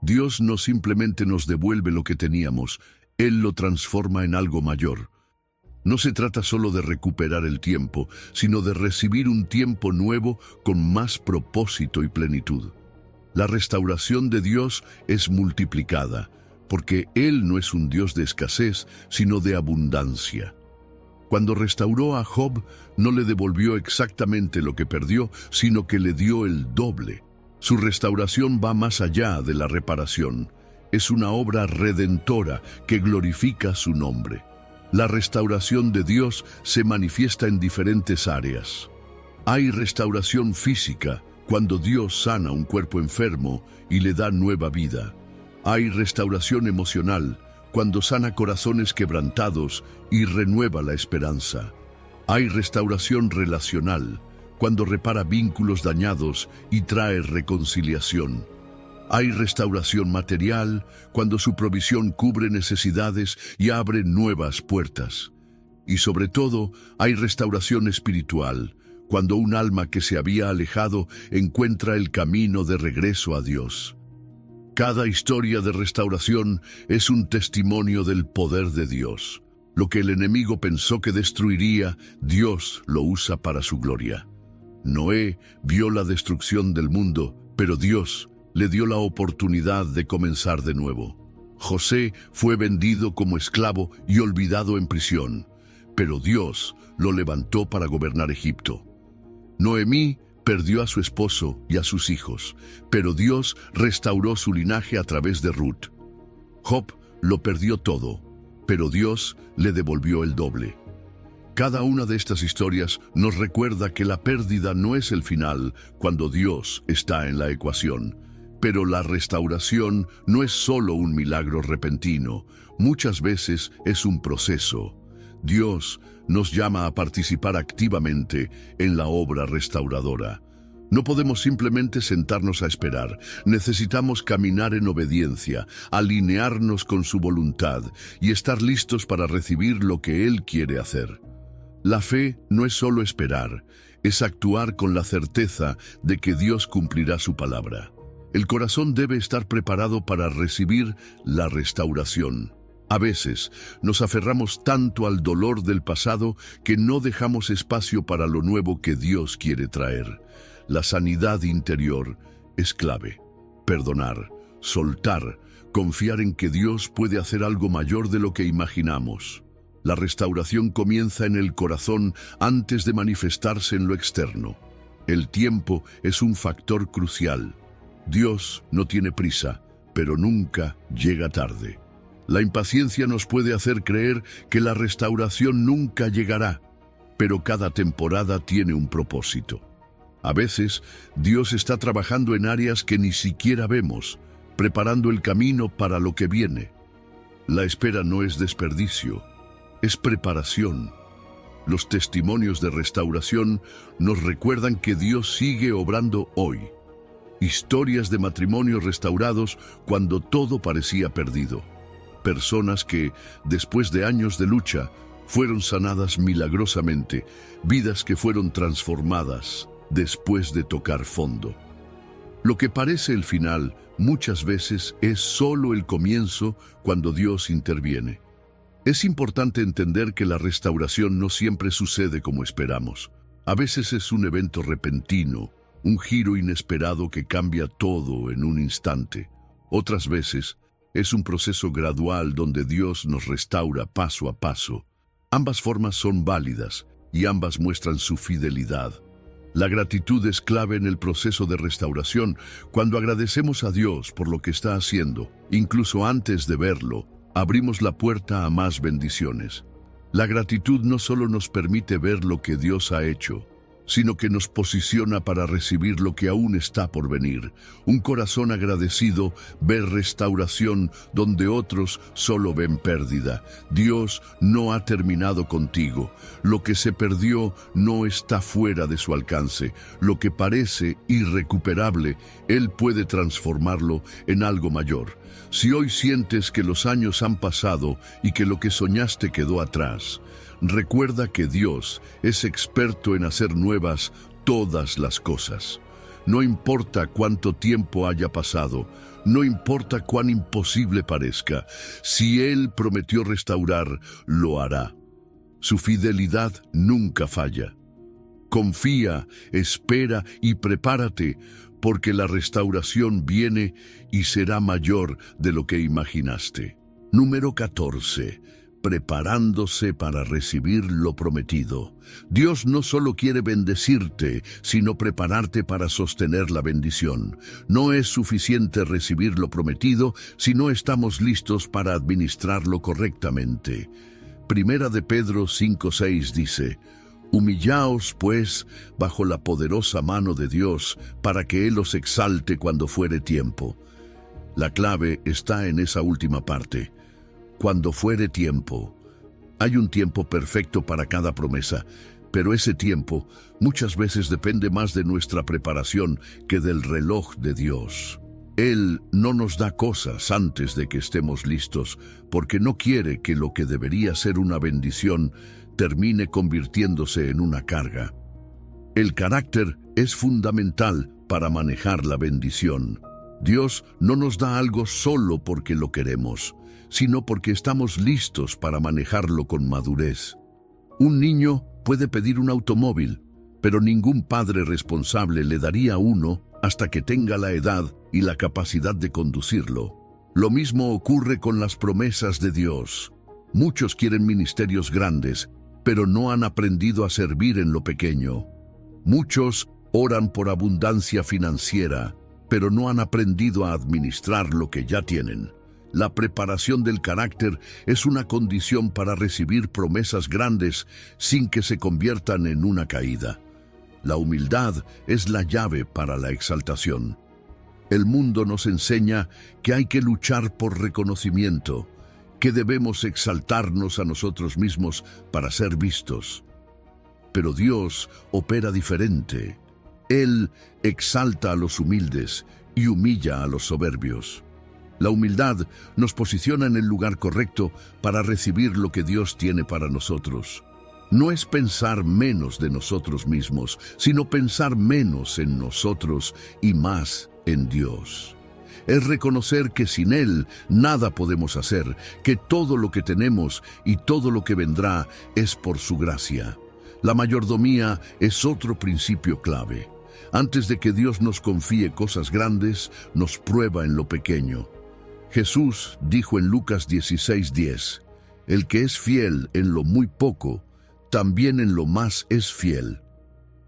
Dios no simplemente nos devuelve lo que teníamos, Él lo transforma en algo mayor. No se trata solo de recuperar el tiempo, sino de recibir un tiempo nuevo con más propósito y plenitud. La restauración de Dios es multiplicada, porque Él no es un Dios de escasez, sino de abundancia. Cuando restauró a Job, no le devolvió exactamente lo que perdió, sino que le dio el doble. Su restauración va más allá de la reparación. Es una obra redentora que glorifica su nombre. La restauración de Dios se manifiesta en diferentes áreas. Hay restauración física, cuando Dios sana un cuerpo enfermo y le da nueva vida. Hay restauración emocional, cuando sana corazones quebrantados y renueva la esperanza. Hay restauración relacional, cuando repara vínculos dañados y trae reconciliación. Hay restauración material, cuando su provisión cubre necesidades y abre nuevas puertas. Y sobre todo, hay restauración espiritual, cuando un alma que se había alejado encuentra el camino de regreso a Dios. Cada historia de restauración es un testimonio del poder de Dios. Lo que el enemigo pensó que destruiría, Dios lo usa para su gloria. Noé vio la destrucción del mundo, pero Dios le dio la oportunidad de comenzar de nuevo. José fue vendido como esclavo y olvidado en prisión, pero Dios lo levantó para gobernar Egipto. Noemí perdió a su esposo y a sus hijos, pero Dios restauró su linaje a través de Ruth. Job lo perdió todo, pero Dios le devolvió el doble. Cada una de estas historias nos recuerda que la pérdida no es el final cuando Dios está en la ecuación. Pero la restauración no es solo un milagro repentino, muchas veces es un proceso. Dios nos llama a participar activamente en la obra restauradora. No podemos simplemente sentarnos a esperar, necesitamos caminar en obediencia, alinearnos con su voluntad y estar listos para recibir lo que Él quiere hacer. La fe no es solo esperar, es actuar con la certeza de que Dios cumplirá su palabra. El corazón debe estar preparado para recibir la restauración. A veces nos aferramos tanto al dolor del pasado que no dejamos espacio para lo nuevo que Dios quiere traer. La sanidad interior es clave. Perdonar, soltar, confiar en que Dios puede hacer algo mayor de lo que imaginamos. La restauración comienza en el corazón antes de manifestarse en lo externo. El tiempo es un factor crucial. Dios no tiene prisa, pero nunca llega tarde. La impaciencia nos puede hacer creer que la restauración nunca llegará, pero cada temporada tiene un propósito. A veces, Dios está trabajando en áreas que ni siquiera vemos, preparando el camino para lo que viene. La espera no es desperdicio, es preparación. Los testimonios de restauración nos recuerdan que Dios sigue obrando hoy. Historias de matrimonios restaurados cuando todo parecía perdido. Personas que, después de años de lucha, fueron sanadas milagrosamente, vidas que fueron transformadas después de tocar fondo. Lo que parece el final muchas veces es solo el comienzo cuando Dios interviene. Es importante entender que la restauración no siempre sucede como esperamos. A veces es un evento repentino, un giro inesperado que cambia todo en un instante. Otras veces es un proceso gradual donde Dios nos restaura paso a paso. Ambas formas son válidas y ambas muestran su fidelidad. La gratitud es clave en el proceso de restauración. Cuando agradecemos a Dios por lo que está haciendo, incluso antes de verlo, abrimos la puerta a más bendiciones. La gratitud no solo nos permite ver lo que Dios ha hecho, sino que nos posiciona para recibir lo que aún está por venir. Un corazón agradecido ve restauración donde otros solo ven pérdida. Dios no ha terminado contigo. Lo que se perdió no está fuera de su alcance. Lo que parece irrecuperable, Él puede transformarlo en algo mayor. Si hoy sientes que los años han pasado y que lo que soñaste quedó atrás, recuerda que Dios es experto en hacer nuevas todas las cosas. No importa cuánto tiempo haya pasado, no importa cuán imposible parezca, si Él prometió restaurar, lo hará. Su fidelidad nunca falla. Confía, espera y prepárate, porque la restauración viene y será mayor de lo que imaginaste. Número 14. Preparándose para recibir lo prometido. Dios no solo quiere bendecirte, sino prepararte para sostener la bendición. No es suficiente recibir lo prometido si no estamos listos para administrarlo correctamente. Primera de Pedro 5:6 dice: Humillaos, pues, bajo la poderosa mano de Dios, para que Él os exalte cuando fuere tiempo. La clave está en esa última parte. Cuando fuere tiempo. Hay un tiempo perfecto para cada promesa, pero ese tiempo muchas veces depende más de nuestra preparación que del reloj de Dios. Él no nos da cosas antes de que estemos listos, porque no quiere que lo que debería ser una bendición termine convirtiéndose en una carga. El carácter es fundamental para manejar la bendición. Dios no nos da algo solo porque lo queremos, sino porque estamos listos para manejarlo con madurez. Un niño puede pedir un automóvil, pero ningún padre responsable le daría uno hasta que tenga la edad y la capacidad de conducirlo. Lo mismo ocurre con las promesas de Dios. Muchos quieren ministerios grandes, pero no han aprendido a servir en lo pequeño. Muchos oran por abundancia financiera, pero no han aprendido a administrar lo que ya tienen. La preparación del carácter es una condición para recibir promesas grandes sin que se conviertan en una caída. La humildad es la llave para la exaltación. El mundo nos enseña que hay que luchar por reconocimiento, que debemos exaltarnos a nosotros mismos para ser vistos. Pero Dios opera diferente. Él exalta a los humildes y humilla a los soberbios. La humildad nos posiciona en el lugar correcto para recibir lo que Dios tiene para nosotros. No es pensar menos de nosotros mismos, sino pensar menos en nosotros y más en Dios. Es reconocer que sin Él nada podemos hacer, que todo lo que tenemos y todo lo que vendrá es por su gracia. La mayordomía es otro principio clave. Antes de que Dios nos confíe cosas grandes, nos prueba en lo pequeño. Jesús dijo en Lucas 16:10, el que es fiel en lo muy poco, también en lo más es fiel.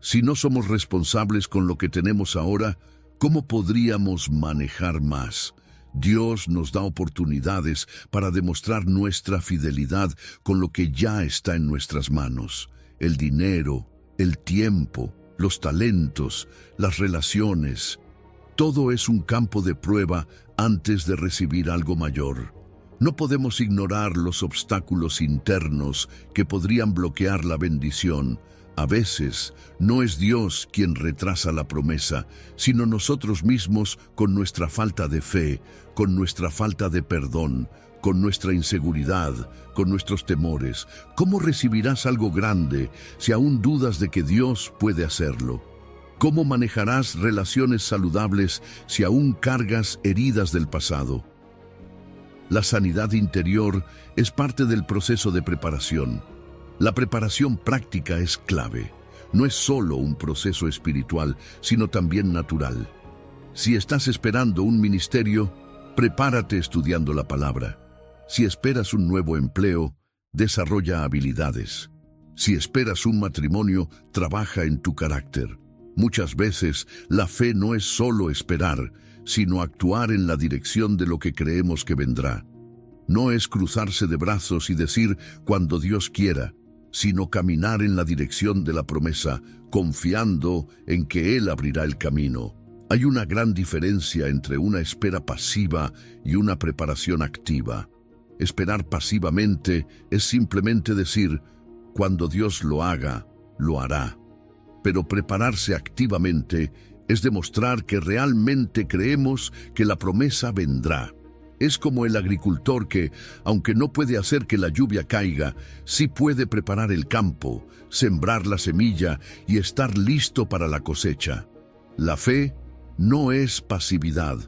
Si no somos responsables con lo que tenemos ahora, ¿cómo podríamos manejar más? Dios nos da oportunidades para demostrar nuestra fidelidad con lo que ya está en nuestras manos. El dinero, el tiempo, los talentos, las relaciones. Todo es un campo de prueba antes de recibir algo mayor. No podemos ignorar los obstáculos internos que podrían bloquear la bendición. A veces, no es Dios quien retrasa la promesa, sino nosotros mismos con nuestra falta de fe, con nuestra falta de perdón, con nuestra inseguridad, con nuestros temores. ¿Cómo recibirás algo grande si aún dudas de que Dios puede hacerlo? ¿Cómo manejarás relaciones saludables si aún cargas heridas del pasado? La sanidad interior es parte del proceso de preparación. La preparación práctica es clave. No es solo un proceso espiritual, sino también natural. Si estás esperando un ministerio, prepárate estudiando la palabra. Si esperas un nuevo empleo, desarrolla habilidades. Si esperas un matrimonio, trabaja en tu carácter. Muchas veces, la fe no es solo esperar, sino actuar en la dirección de lo que creemos que vendrá. No es cruzarse de brazos y decir cuando Dios quiera, sino caminar en la dirección de la promesa, confiando en que Él abrirá el camino. Hay una gran diferencia entre una espera pasiva y una preparación activa. Esperar pasivamente es simplemente decir, cuando Dios lo haga, lo hará. Pero prepararse activamente es demostrar que realmente creemos que la promesa vendrá. Es como el agricultor que, aunque no puede hacer que la lluvia caiga, sí puede preparar el campo, sembrar la semilla y estar listo para la cosecha. La fe no es pasividad.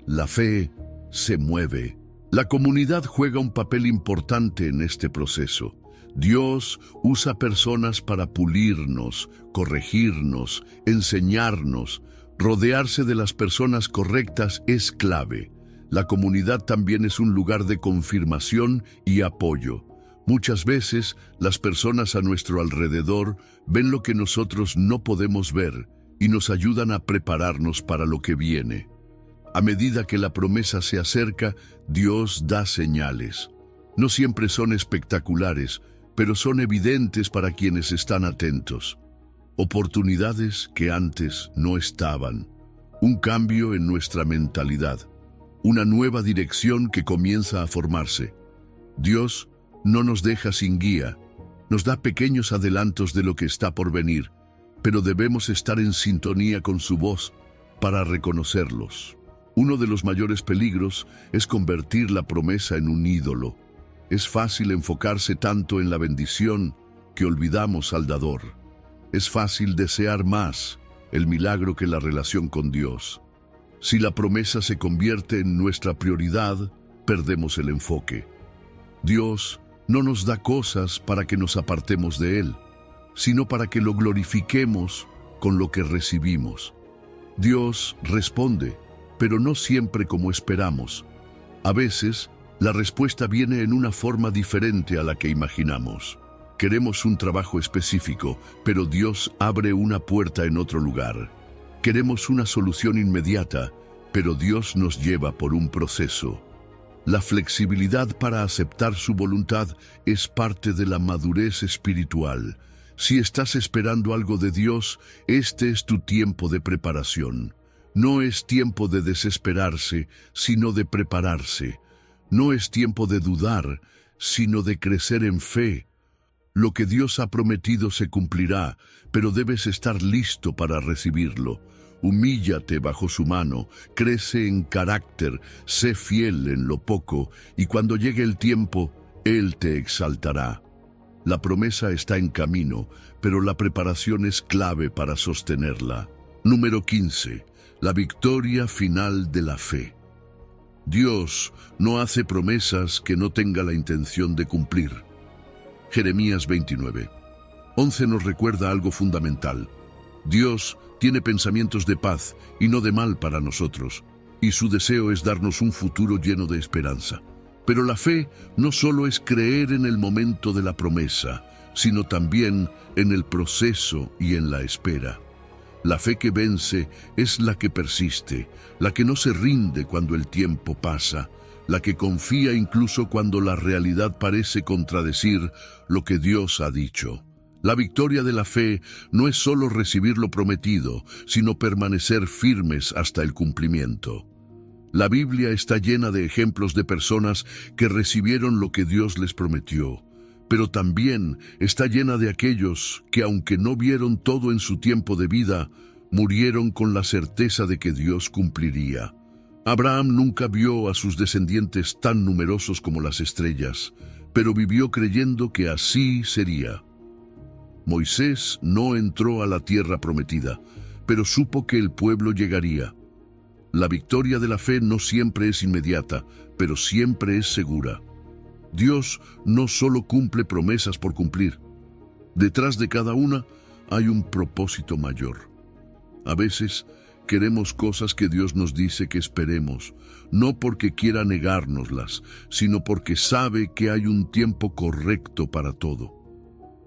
La fe se mueve. La comunidad juega un papel importante en este proceso. Dios usa personas para pulirnos, corregirnos, enseñarnos. Rodearse de las personas correctas es clave. La comunidad también es un lugar de confirmación y apoyo. Muchas veces, las personas a nuestro alrededor ven lo que nosotros no podemos ver y nos ayudan a prepararnos para lo que viene. A medida que la promesa se acerca, Dios da señales. No siempre son espectaculares, pero son evidentes para quienes están atentos. Oportunidades que antes no estaban. Un cambio en nuestra mentalidad. Una nueva dirección que comienza a formarse. Dios no nos deja sin guía. Nos da pequeños adelantos de lo que está por venir, pero debemos estar en sintonía con su voz para reconocerlos. Uno de los mayores peligros es convertir la promesa en un ídolo. Es fácil enfocarse tanto en la bendición que olvidamos al dador. Es fácil desear más el milagro que la relación con Dios. Si la promesa se convierte en nuestra prioridad, perdemos el enfoque. Dios no nos da cosas para que nos apartemos de Él, sino para que lo glorifiquemos con lo que recibimos. Dios responde, pero no siempre como esperamos. A veces, la respuesta viene en una forma diferente a la que imaginamos. Queremos un trabajo específico, pero Dios abre una puerta en otro lugar. Queremos una solución inmediata, pero Dios nos lleva por un proceso. La flexibilidad para aceptar su voluntad es parte de la madurez espiritual. Si estás esperando algo de Dios, este es tu tiempo de preparación. No es tiempo de desesperarse, sino de prepararse. No es tiempo de dudar, sino de crecer en fe. Lo que Dios ha prometido se cumplirá, pero debes estar listo para recibirlo. Humíllate bajo su mano, crece en carácter, sé fiel en lo poco, y cuando llegue el tiempo, Él te exaltará. La promesa está en camino, pero la preparación es clave para sostenerla. Número 15. La victoria final de la fe. Dios no hace promesas que no tenga la intención de cumplir. Jeremías 29:11 nos recuerda algo fundamental. Dios tiene pensamientos de paz y no de mal para nosotros, y su deseo es darnos un futuro lleno de esperanza. Pero la fe no solo es creer en el momento de la promesa, sino también en el proceso y en la espera. La fe que vence es la que persiste, la que no se rinde cuando el tiempo pasa, la que confía incluso cuando la realidad parece contradecir lo que Dios ha dicho. La victoria de la fe no es solo recibir lo prometido, sino permanecer firmes hasta el cumplimiento. La Biblia está llena de ejemplos de personas que recibieron lo que Dios les prometió, pero también está llena de aquellos que, aunque no vieron todo en su tiempo de vida, murieron con la certeza de que Dios cumpliría. Abraham nunca vio a sus descendientes tan numerosos como las estrellas, pero vivió creyendo que así sería. Moisés no entró a la tierra prometida, pero supo que el pueblo llegaría. La victoria de la fe no siempre es inmediata, pero siempre es segura. Dios no solo cumple promesas por cumplir. Detrás de cada una hay un propósito mayor. A veces queremos cosas que Dios nos dice que esperemos, no porque quiera negárnoslas, sino porque sabe que hay un tiempo correcto para todo.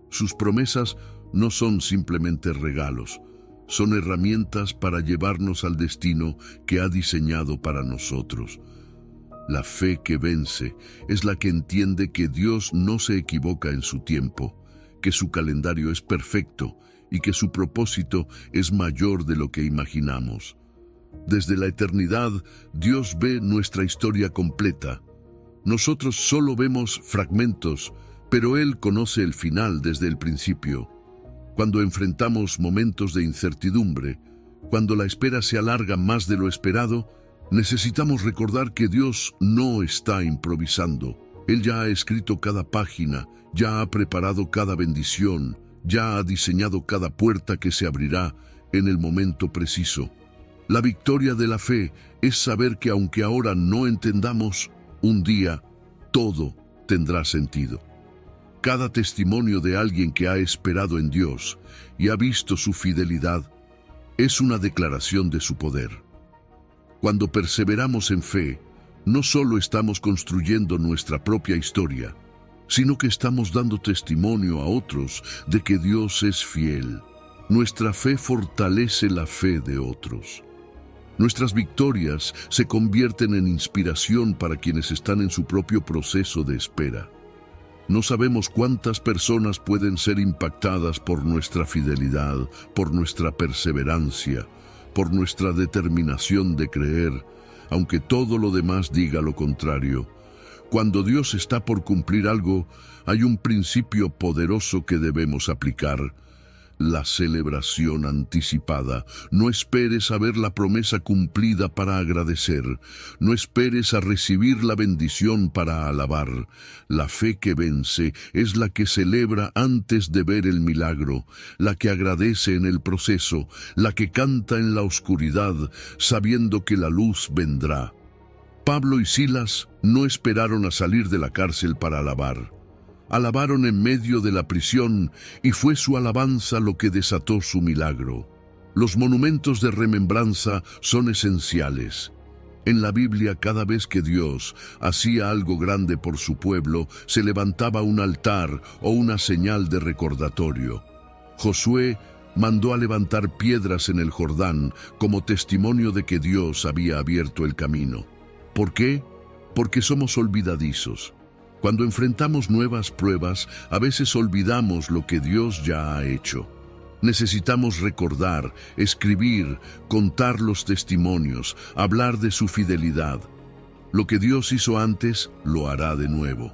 Sus promesas no son simplemente regalos, son herramientas para llevarnos al destino que ha diseñado para nosotros. La fe que vence es la que entiende que Dios no se equivoca en su tiempo, que su calendario es perfecto y que su propósito es mayor de lo que imaginamos. Desde la eternidad, Dios ve nuestra historia completa. Nosotros solo vemos fragmentos, pero Él conoce el final desde el principio. Cuando enfrentamos momentos de incertidumbre, cuando la espera se alarga más de lo esperado, necesitamos recordar que Dios no está improvisando. Él ya ha escrito cada página, ya ha preparado cada bendición, ya ha diseñado cada puerta que se abrirá en el momento preciso. La victoria de la fe es saber que aunque ahora no entendamos, un día todo tendrá sentido. Cada testimonio de alguien que ha esperado en Dios y ha visto su fidelidad es una declaración de su poder. Cuando perseveramos en fe, no solo estamos construyendo nuestra propia historia, sino que estamos dando testimonio a otros de que Dios es fiel. Nuestra fe fortalece la fe de otros. Nuestras victorias se convierten en inspiración para quienes están en su propio proceso de espera. No sabemos cuántas personas pueden ser impactadas por nuestra fidelidad, por nuestra perseverancia, por nuestra determinación de creer, aunque todo lo demás diga lo contrario. Cuando Dios está por cumplir algo, hay un principio poderoso que debemos aplicar: la celebración anticipada. No esperes a ver la promesa cumplida para agradecer. No esperes a recibir la bendición para alabar. La fe que vence es la que celebra antes de ver el milagro, la que agradece en el proceso, la que canta en la oscuridad, sabiendo que la luz vendrá. Pablo y Silas no esperaron a salir de la cárcel para alabar. Alabaron en medio de la prisión y fue su alabanza lo que desató su milagro. Los monumentos de remembranza son esenciales. En la Biblia, cada vez que Dios hacía algo grande por su pueblo, se levantaba un altar o una señal de recordatorio. Josué mandó a levantar piedras en el Jordán como testimonio de que Dios había abierto el camino. ¿Por qué? Porque somos olvidadizos. Cuando enfrentamos nuevas pruebas, a veces olvidamos lo que Dios ya ha hecho. Necesitamos recordar, escribir, contar los testimonios, hablar de su fidelidad. Lo que Dios hizo antes, lo hará de nuevo.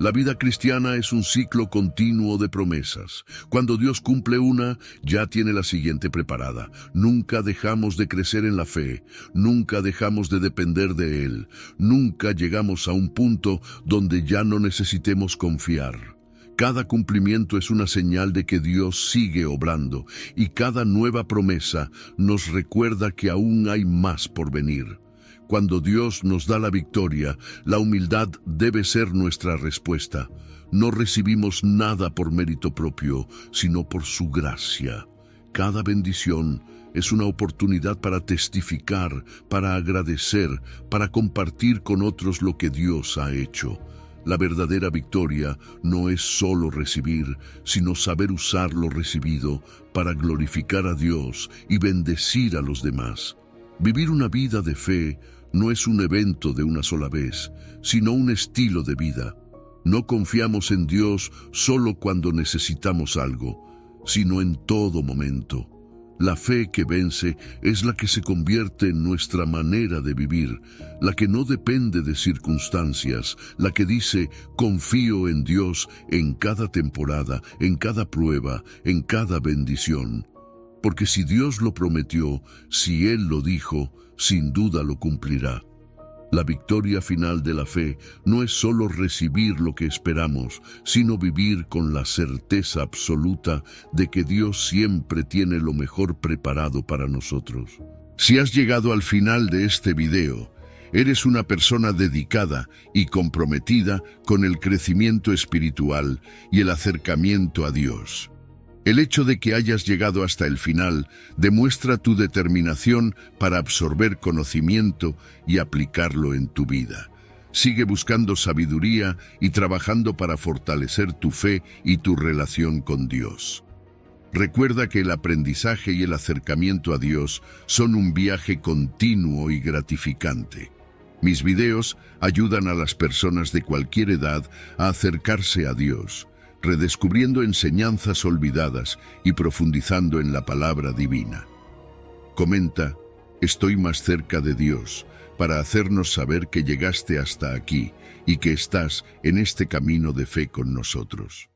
La vida cristiana es un ciclo continuo de promesas. Cuando Dios cumple una, ya tiene la siguiente preparada. Nunca dejamos de crecer en la fe, nunca dejamos de depender de Él, nunca llegamos a un punto donde ya no necesitemos confiar. Cada cumplimiento es una señal de que Dios sigue obrando, y cada nueva promesa nos recuerda que aún hay más por venir. Cuando Dios nos da la victoria, la humildad debe ser nuestra respuesta. No recibimos nada por mérito propio, sino por su gracia. Cada bendición es una oportunidad para testificar, para agradecer, para compartir con otros lo que Dios ha hecho. La verdadera victoria no es solo recibir, sino saber usar lo recibido para glorificar a Dios y bendecir a los demás. Vivir una vida de fe no es un evento de una sola vez, sino un estilo de vida. No confiamos en Dios solo cuando necesitamos algo, sino en todo momento. La fe que vence es la que se convierte en nuestra manera de vivir, la que no depende de circunstancias, la que dice, confío en Dios en cada temporada, en cada prueba, en cada bendición. Porque si Dios lo prometió, si Él lo dijo, sin duda lo cumplirá. La victoria final de la fe no es solo recibir lo que esperamos, sino vivir con la certeza absoluta de que Dios siempre tiene lo mejor preparado para nosotros. Si has llegado al final de este video, eres una persona dedicada y comprometida con el crecimiento espiritual y el acercamiento a Dios. El hecho de que hayas llegado hasta el final demuestra tu determinación para absorber conocimiento y aplicarlo en tu vida. Sigue buscando sabiduría y trabajando para fortalecer tu fe y tu relación con Dios. Recuerda que el aprendizaje y el acercamiento a Dios son un viaje continuo y gratificante. Mis videos ayudan a las personas de cualquier edad a acercarse a Dios, redescubriendo enseñanzas olvidadas y profundizando en la palabra divina. Comenta, estoy más cerca de Dios, para hacernos saber que llegaste hasta aquí y que estás en este camino de fe con nosotros.